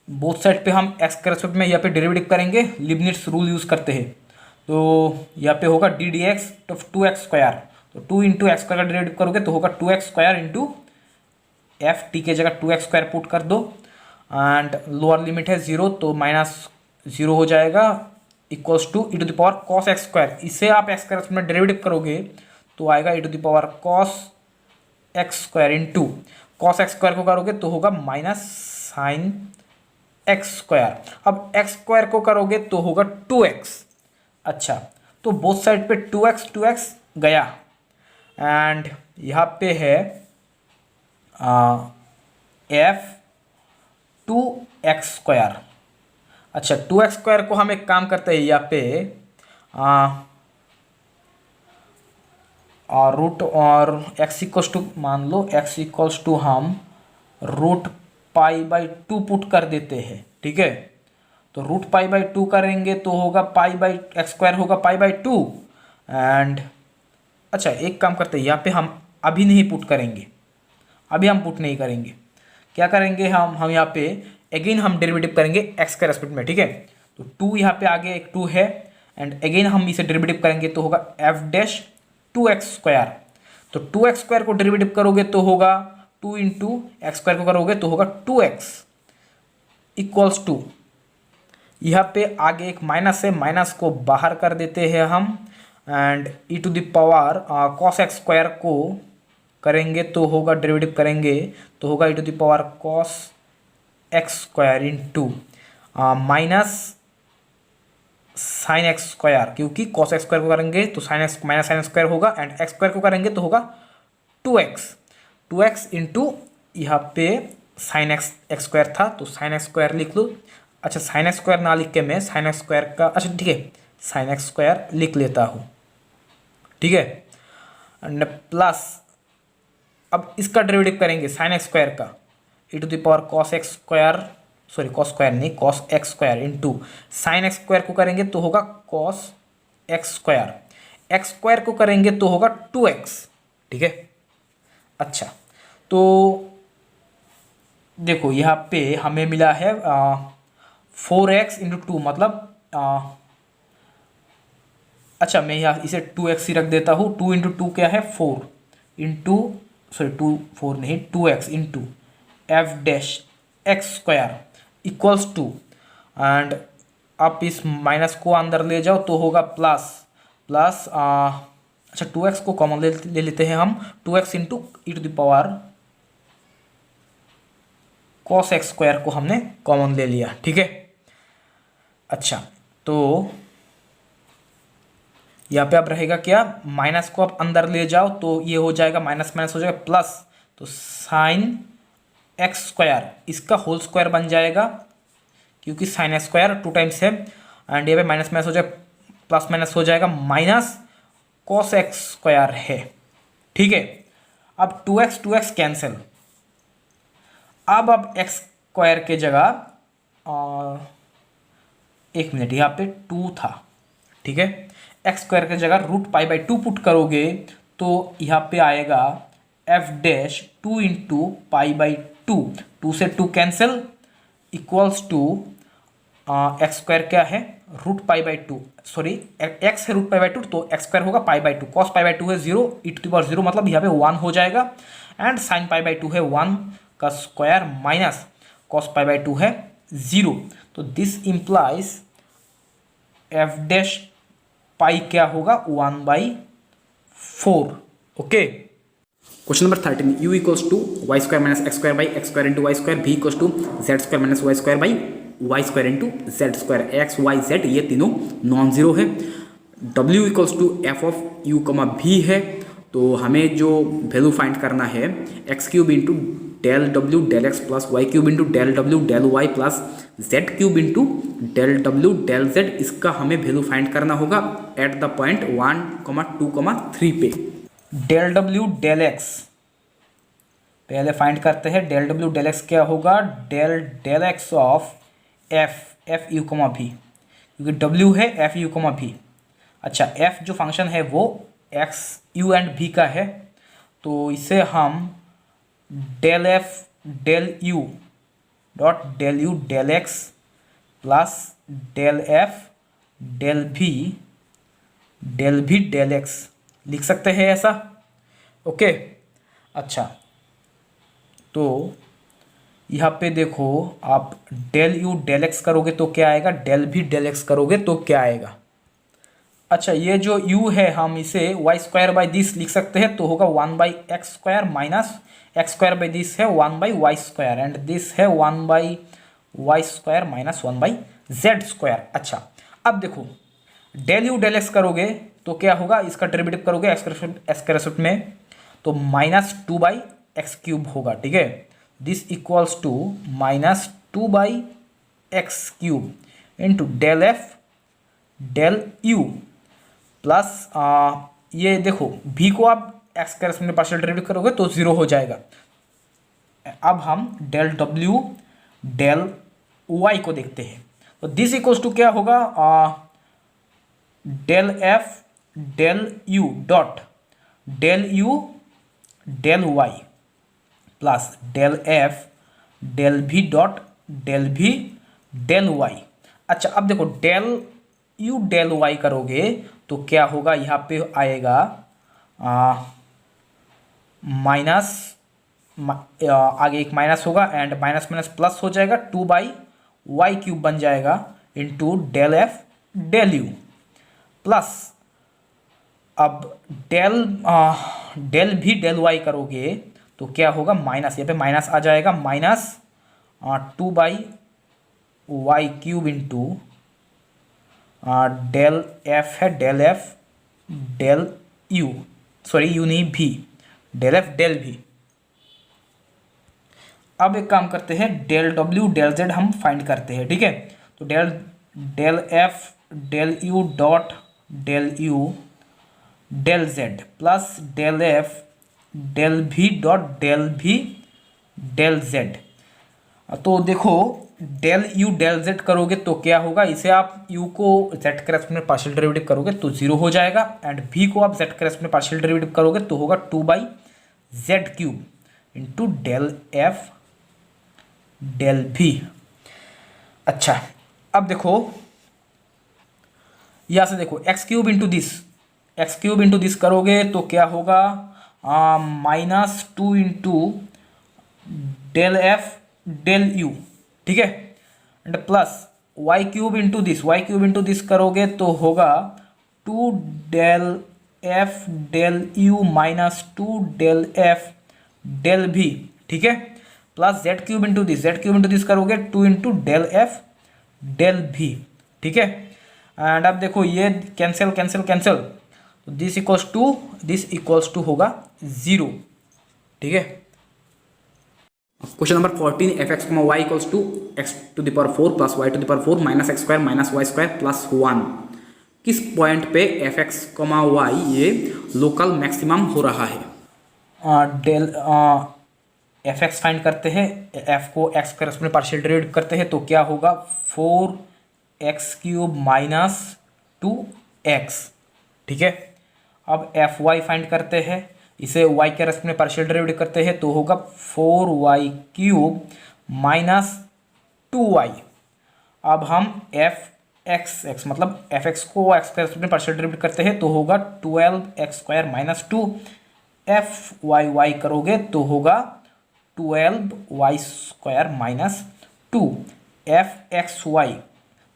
both side पे हम x के respect में यहाँ पे डेरिवेटिव करेंगे, लिबनिट्ज रूल यूज़ करते हैं, तो यहाँ पे होगा डी डी एक्स तो 2x स्क्वायर, तो 2 इंटू एक्स स्क्वायर का डेरिवेटिव करोगे तो होगा 2x square into F T के जगह 2x स्क्वायर पुट कर दो, एंड लोअर लिमिट है 0 तो माइनस 0 हो जाएगा, equals to e to the power cos x square, इसे आप एक्स के रेस्पेक्ट में डेरिवेटिव करोगे तो आएगा e to the power cos x square into cos x square को करोगे तो होगा माइनस साइन एक्स स्क्वायर। अब एक्स स्क्वायर को करोगे तो होगा 2x। अच्छा, तो बोथ साइड पे 2x गया, एंड यहाँ पे है एफ 2x स्क्वायर। अच्छा, 2x स्क्वायर को हम एक काम करते हैं यहाँ पे रूट और x इक्वल्स टू, मान लो x इक्वल्स टू हम रूट पाई बाई 2 पुट कर देते हैं, ठीक है। तो रूट पाई बाई 2 करेंगे तो होगा पाई बाई एक्स स्क्वायर होगा पाई बाई 2, एंड अच्छा एक काम करते हैं यहाँ पे हम अभी नहीं पुट करेंगे, अभी हम पुट नहीं करेंगे, क्या करेंगे हम यहाँ पे अगेन हम डेरिवेटिव करेंगे एक्स के रेस्पेक्ट में, ठीक है। तो 2 यहाँ पे आगे एक 2 है एंड अगेन हम इसे डेरिवेटिव करेंगे तो होगा एफ डैश 2x²। तो 2x² को डेरिवेटिव करोगे तो होगा 2 इंटू x² को करोगे तो होगा 2x इक्वल्स टू, यहाँ पे आगे एक माइनस है, माइनस को बाहर कर देते हैं हम and e to the power cos x² को करेंगे तो होगा डेरिवेटिव करेंगे तो होगा e to the power cos x² into minus sine x², क्योंकि कॉस x² को करेंगे तो sine x minus sine x² होगा एंड x² को करेंगे तो होगा 2x इंटू यहाँ पे साइन x² था तो साइन x² लिख लो। अच्छा साइन x² ना लिख के मैं साइन x² का, अच्छा ठीक है साइन x² लिख लेता हूँ, ठीक है। एंड प्लस अब इसका डेरिवेटिव करेंगे साइन x² का e to the power cos x², sorry cos square नहीं cos x² into sine x² को करेंगे तो होगा कॉस x² को करेंगे तो होगा 2x, ठीक है। अच्छा तो देखो यहाँ पे हमें मिला है 4x इंटू 2 मतलब अच्छा मैं यहाँ इसे 2x ही रख देता हूँ। 2 इंटू 2 क्या है 4 इंटू सॉरी 4 नहीं 2x into f dash x² equals to and आप इस माइनस को अंदर ले जाओ तो होगा प्लस प्लस अच्छा 2x को कॉमन ले लेते हैं हम, 2x into e to the power cos x² को हमने कॉमन ले लिया, ठीक है। अच्छा तो यहाँ पे अब रहेगा क्या, माइनस को आप अंदर ले जाओ तो ये हो जाएगा माइनस माइनस हो जाएगा प्लस, तो साइन x² इसका होल स्क्वायर बन जाएगा क्योंकि साइन x² 2 टाइम्स है एंड ये पे माइनस माइनस हो जाएगा प्लस माइनस हो जाएगा माइनस कॉस x² है, ठीक है। अब 2x कैंसिल, अब x² के जगह एक मिनट यहाँ पे 2 था, ठीक है। x² की जगह √π/2 पुट करोगे तो यहाँ पे आएगा एफ डैश 2 इंटू π/2, 2 से 2 कैंसिल इक्वल्स टू x² क्या है √π/2, सॉरी x है √π/2 तो x² होगा π/2, cos π/2 है 0 ई टू द पावर 0 मतलब यहाँ पे 1 हो जाएगा एंड साइन π/2 है 1 का स्क्वायर माइनस cos π/2 है 0, तो this implies f dash pi क्या होगा 1/4, okay. Question number 13 u equals to y² minus x² by x² into y² v equals to z² minus y² by y² into z², x y z ये तीनों non zero है। w equals to f of u comma v है, तो हमें जो value find करना है x³ into del w del x plus y³ into del w del y plus z³ into del w del z, इसका हमें value find करना होगा एट द पॉइंट 1, 2, 3 पे। डेल w डेल x पहले find करते हैं, डेल w डेल x क्या होगा del x of f u comma v, क्योंकि w है f u कमा v। अच्छा f जो फंक्शन है वो x u एंड v का है, तो इसे हम del f del u dot del u del x plus del f del v del x लिख सकते हैं ऐसा, ओके। अच्छा तो यहाँ पे देखो आप डेल u डेल x करोगे तो क्या आएगा, डेल v डेल x करोगे तो क्या आएगा। अच्छा ये जो u है हम इसे y² बाई दिस लिख सकते हैं, तो होगा 1/x² minus x² by this है 1/y² एंड दिस है 1/y² माइनस 1/z²। अच्छा अब देखो डेल u डेल x करोगे तो क्या होगा, इसका डेरिवेटिव करोगे x के रेस्पेक्ट में तो -2/x³ होगा, ठीक है। This equals to -2/x³ into del f del u plus ये देखो v को आप x के रेस्पेक्ट में पार्शियल डेरिवेटिव करोगे तो 0 हो जाएगा। अब हम डेल w डेल y को देखते हैं, तो दिस इक्वल्स टू क्या होगा del f del u dot del u del y plus del f del v dot del v del y. अच्छा अब देखो डेल यू डेल वाई करोगे तो क्या होगा, यहाँ पे आएगा माइनस, आगे एक माइनस होगा एंड माइनस माइनस प्लस हो जाएगा, 2/y³ बन जाएगा into del f del u plus, अब डेल भी डेल वाई करोगे तो क्या होगा, माइनस, यहाँ पे माइनस आ जाएगा, माइनस 2/y³ इंटू डेल एफ है del f del u, sorry u नहीं भी, डेल एफ डेल भी। अब एक काम करते हैं, डेल डब्ल्यू डेल जेड हम फाइंड करते हैं, ठीक है। तो del f del u dot del u del z plus del f del v dot del v del z. तो देखो डेल यू डेल जेड करोगे तो क्या होगा, इसे आप यू को जेड के रेस्पेक्ट में पार्शियल डेरिवेटिव करोगे तो 0 हो जाएगा एंड भी को आप जेड के रेस्पेक्ट में पार्शियल डेरिवेटिव करोगे तो होगा 2/z³ into del f del भी। अच्छा अब देखो यहाँ से देखो x³ इंटू दिस करोगे तो क्या होगा, -2 into del f del u, ठीक है, and plus y³ into this करोगे तो होगा 2 del f del u minus 2 del f del v, ठीक है, प्लस z³ इंटू दिस करोगे 2 into del f del v, ठीक है। एंड अब देखो ये कैंसिल तो दिस इक्वल्स टू होगा 0, ठीक है। Question number 14, fx, y equals to x⁴ plus y⁴ minus x² minus y² plus 1। किस पॉइंट पे fx, y ये लोकल मैक्सिमम हो रहा है? डेल fx फाइंड करते हैं, f को x के रेस्पेक्ट में पार्शियल डेरिवेटिव करते हैं तो क्या होगा 4x³ माइनस 2x, ठीक है। अब fy फाइंड करते हैं, इसे y के रेस्पेक्ट में पार्शियल डेरिवेटिव करते हैं तो होगा 4y³ माइनस 2y। अब हम fx मतलब fx को x के रेस्पेक्ट में पार्शियल डेरिवेटिव करते हैं तो होगा 12x² माइनस 2, fy करोगे तो होगा 12y² माइनस 2, fxy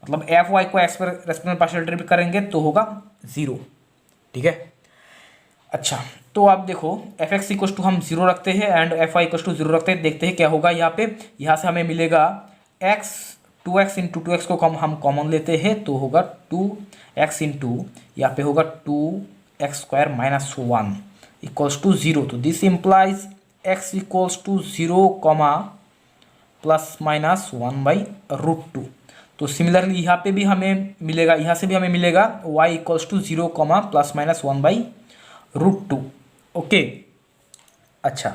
मतलब fy को x के रेस्पेक्ट में पार्शियल डेरिवेटिव करेंगे तो होगा 0, ठीक है। अच्छा तो आप देखो fx इक्वल टू हम 0 रखते हैं एंड fy इक्वल टू 0 रखते हैं, देखते हैं क्या होगा यहाँ पे। यहाँ से हमें मिलेगा x 2x इंटू 2x को हम कॉमन लेते हैं तो होगा 2x इंटू यहाँ पे होगा 2x² माइनस 1 इक्वल्स टू 0। तो this implies x equals to 0 comma plus minus 1/√2। तो सिमिलरली यहाँ पे भी हमें मिलेगा, यहाँ से भी हमें मिलेगा y equals to 0 comma plus minus 1/√2, okay. अच्छा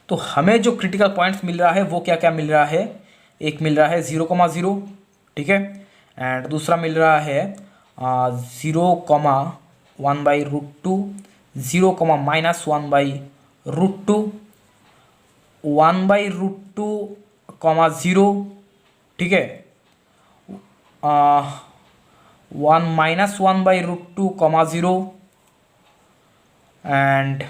तो हमें जो क्रिटिकल पॉइंट्स मिल रहा है वो क्या क्या मिल रहा है, एक मिल रहा है 0,0, ठीक है, एंड दूसरा मिल रहा है 0, 1/√2, 0, माइनस 1/√2, 1/√2, 0, ठीक है, 1 माइनस 1/√2, 0 एंड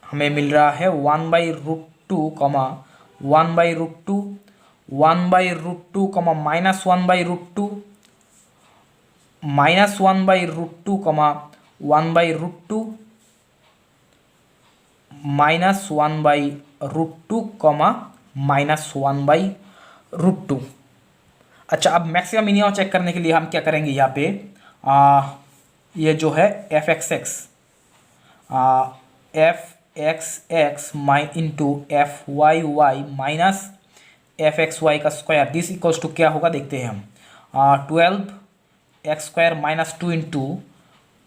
हमें मिल रहा है 1/√2, 1/√2, 1/√2, माइनस 1/√2, माइनस 1/√2, 1/√2, माइनस 1/√2, माइनस 1/√2। अच्छा अब मैक्सिमम मिनिमम चेक करने के लिए हम क्या करेंगे, यहाँ पे ये जो है fxx माइ इंटू fyy माइनस fxy का स्क्वायर, दिस इक्वल्स टू क्या होगा देखते हैं हम, 12x² minus 2 into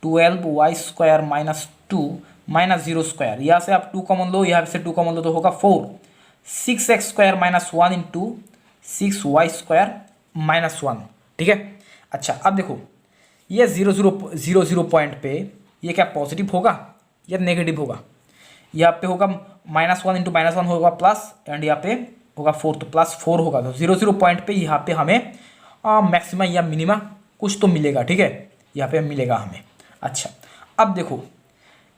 12y² minus 2 minus 0², यहाँ से आप 2 कॉमन लो, यहाँ से 2 कॉमन लो तो होगा 4, 6x² minus 1 into 6y² minus 1, ठीक है। अच्छा अब देखो ये 0 0 पॉइंट पे ये क्या पॉजिटिव होगा या नेगेटिव होगा, यहाँ पे होगा -1 इंटू -1 होगा प्लस, एंड यहाँ पे होगा 4, तो +4 होगा। तो 0 पॉइंट पे यहाँ पे हमें मैक्सिमा या मिनिमा कुछ तो मिलेगा, ठीक है, यहाँ पे मिलेगा हमें। अच्छा, अब देखो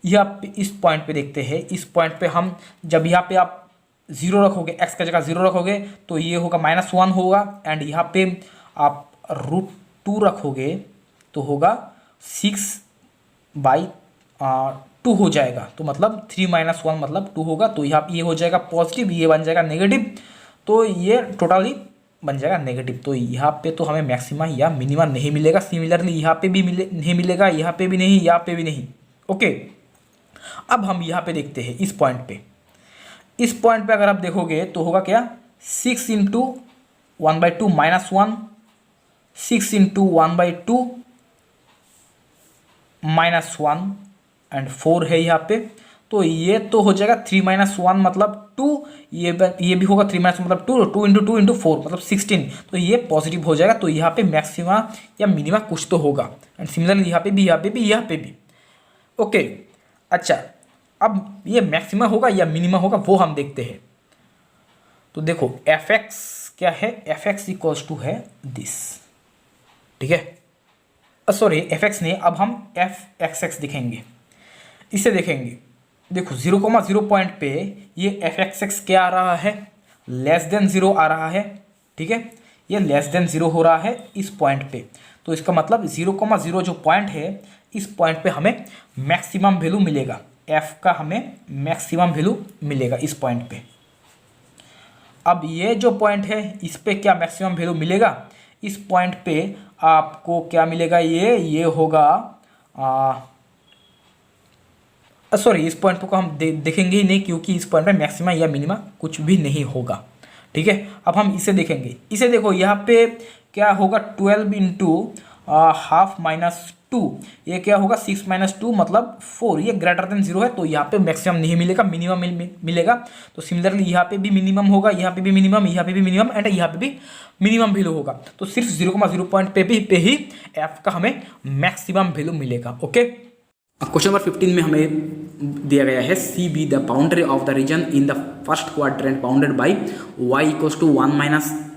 यहाँ पे इस पॉइंट पे देखते हैं। इस पॉइंट पे हम जब यहाँ पे आप 0 रखोगे, x का जगह 0 रखोगे तो ये होगा -1 होगा, एंड यहाँ पे आप √2 रखोगे तो होगा 6/2 हो जाएगा। तो मतलब 3 - 1 मतलब 2 होगा। तो यहाँ ये हो जाएगा पॉजिटिव, ये बन जाएगा नेगेटिव, तो ये टोटली बन जाएगा नेगेटिव। तो यहाँ पे तो हमें मैक्सिमा या मिनिमा नहीं मिलेगा। सिमिलरली यहाँ पे भी नहीं मिलेगा, यहाँ पे भी नहीं, यहाँ पे भी नहीं। ओके, अब हम यहाँ पे देखते हैं इस पॉइंट पे। इस पॉइंट पे अगर आप देखोगे तो होगा क्या, 6 इंटू 1/2 -1, 6 इंटू 1/2 -1 एंड 4 है यहाँ पे। तो ये तो हो जाएगा 3 - 1 मतलब 2, ये भी होगा 3 - 1 मतलब 2, 2 इंटू 2 इंटू 4 मतलब 16। तो ये पॉजिटिव हो जाएगा। तो यहाँ पे मैक्सिमा या मिनिमा कुछ तो होगा, एंड सिमिलरली यहाँ पे भी, यहाँ पे भी, यहाँ पे भी। ओके, अच्छा, अब ये मैक्सिमा होगा या मिनिमा होगा वो हम देखते हैं। तो देखो fx क्या है, fx इक्वल्स टू है दिस, ठीक है, सॉरी fx नहीं, अब हम fxx दिखेंगे, इसे देखेंगे। देखो 0,0 पॉइंट पे ये fxx क्या आ रहा है, <0 आ रहा है, ठीक है, ये <0 हो रहा है इस पॉइंट पे। तो इसका मतलब 0,0 जो पॉइंट है, इस पॉइंट पे हमें मैक्सिमम वैल्यू मिलेगा, f का हमें मैक्सिमम वैल्यू मिलेगा इस पॉइंट पे। अब ये जो पॉइंट है इस पे क्या मैक्सिमम वैल्यू मिलेगा, इस पॉइंट पे आपको क्या मिलेगा, ये होगा सॉरी, इस पॉइंट को हम देखेंगे ही नहीं, क्योंकि इस पॉइंट पे मैक्सिमा या मिनिमा कुछ भी नहीं होगा, ठीक है। अब हम इसे देखेंगे, इसे देखो यहाँ पे क्या होगा, 12 इंटू हाफ -2, ये क्या होगा 6 - 2 मतलब 4, ये ग्रेटर देन 0 है। तो यहाँ पे मैक्सिमम नहीं मिलेगा, मिनिमम मिलेगा। तो सिमिलरली यहाँ पे भी मिनिमम होगा, यहाँ पे भी मिनिमम, यहाँ पे भी मिनिमम, एंड यहाँ पे भी मिनिमम वैल्यू होगा। तो सिर्फ 0,0 पॉइंट पे ही एफ का हमें मैक्सिमम वैल्यू मिलेगा। ओके, क्वेश्चन नंबर 15 में हमें दिया गया है, c be the boundary of the region in the first quadrant bounded by y equals to 1 -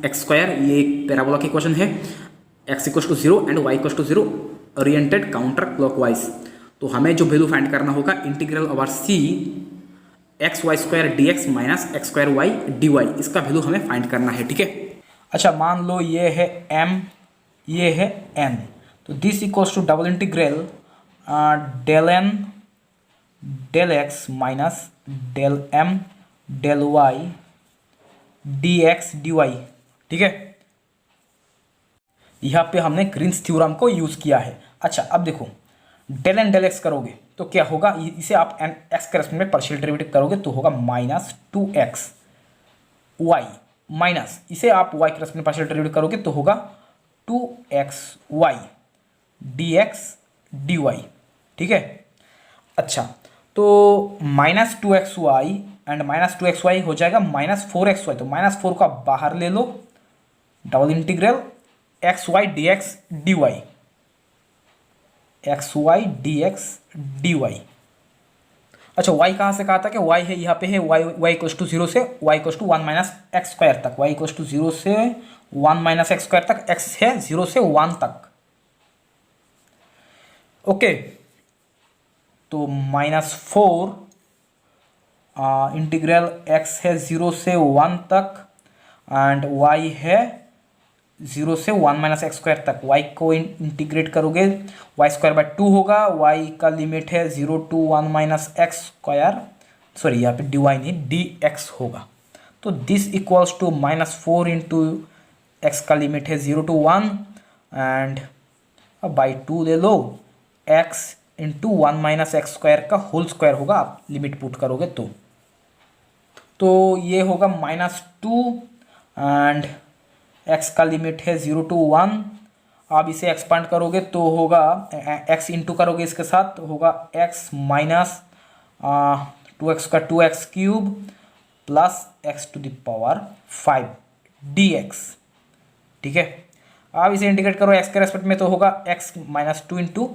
x²। ये एक पैराबोला की क्वेश्चन है, x equals to 0 and y equals to 0 oriented counter clockwise. तो हमें जो वैल्यू फाइंड करना होगा, integral over c xy² dx minus x² y dy, इसका वैल्यू हमें फाइंड करना है, ठीक है। अच्छा, मान लो ये है m, ये है n, तो this equals to double integral del n del x minus del m del y dx dy, ठीक है। यहाँ पे हमने ग्रीन्स थ्योरम को यूज किया है। अच्छा, अब देखो del n del x करोगे तो क्या होगा, इसे आप x के रेस्पेक्ट में पार्शियल डेरिवेटिव करोगे तो होगा -2x y, माइनस इसे आप y के रेस्पेक्ट में पार्शियल डेरिवेटिव करोगे तो होगा 2xy dx dy, ठीक है। अच्छा, तो -2xy एंड -2xy हो जाएगा -4xy, तो -4 को आप बाहर ले लो, double integral xy dx dy, xy dx dy। अच्छा, y कहाँ से कहा था कि y है, यहाँ पे है y इक्वल्स टू 0 से y इक्वल्स टू 1 - x² तक, y इक्वल्स टू 0 से 1 - x² तक, x है 0 से 1 तक। ओके, तो -4 इंटीग्रल x है 0 से 1 तक एंड y है 0 से 1 - x² तक। y को इंटीग्रेट करोगे y²/2 होगा, y का लिमिट है 0 to 1 - x², सॉरी यहाँ पे dy नहीं dx होगा। तो this equals to -4 into x का लिमिट है 0 to 1 एंड बाई 2 ले लो, x इंटू 1 - x² का होल स्क्वायर होगा, आप लिमिट पुट करोगे तो ये होगा -2 एंड x का लिमिट है 0 to 1। आप इसे एक्सपांड करोगे तो होगा x इंटू करोगे इसके साथ तो होगा x माइनस 2x का 2x³ प्लस x⁵ dx, ठीक है। आप इसे इंटीग्रेट करो x के रेस्पेक्ट में तो होगा x -2 into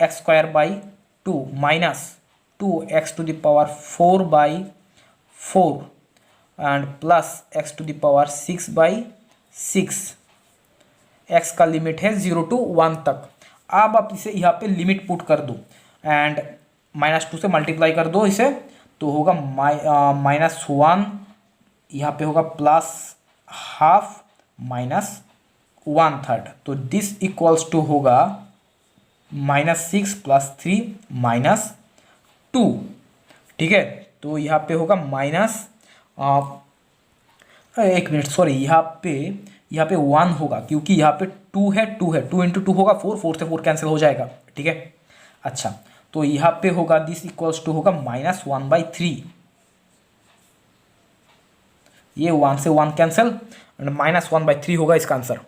x² by 2 minus to x to the power 4/4 and plus x to the power 6/6। X का लिमिट है 0 to 1 तक। अब आप इसे यहाँ पे लिमिट पुट कर दो एंड -2 से मल्टीप्लाई कर दो इसे, तो होगा -1, यहाँ पे होगा +½ -1/3। तो दिस इक्वल्स टू होगा -6 + 3 -2। ठीक है, तो यहाँ पे होगा एक मिनट सॉरी, यहाँ पे 1 होगा क्योंकि यहाँ पे 2 है 2 × 2 होगा 4, 4 से 4 कैंसिल हो जाएगा। ठीक है, अच्छा तो यहाँ पे होगा दिस इक्वल्स टू होगा -1/3। ये 1 से 1 कैंसिल एंड -1/3 होगा इसका आंसर।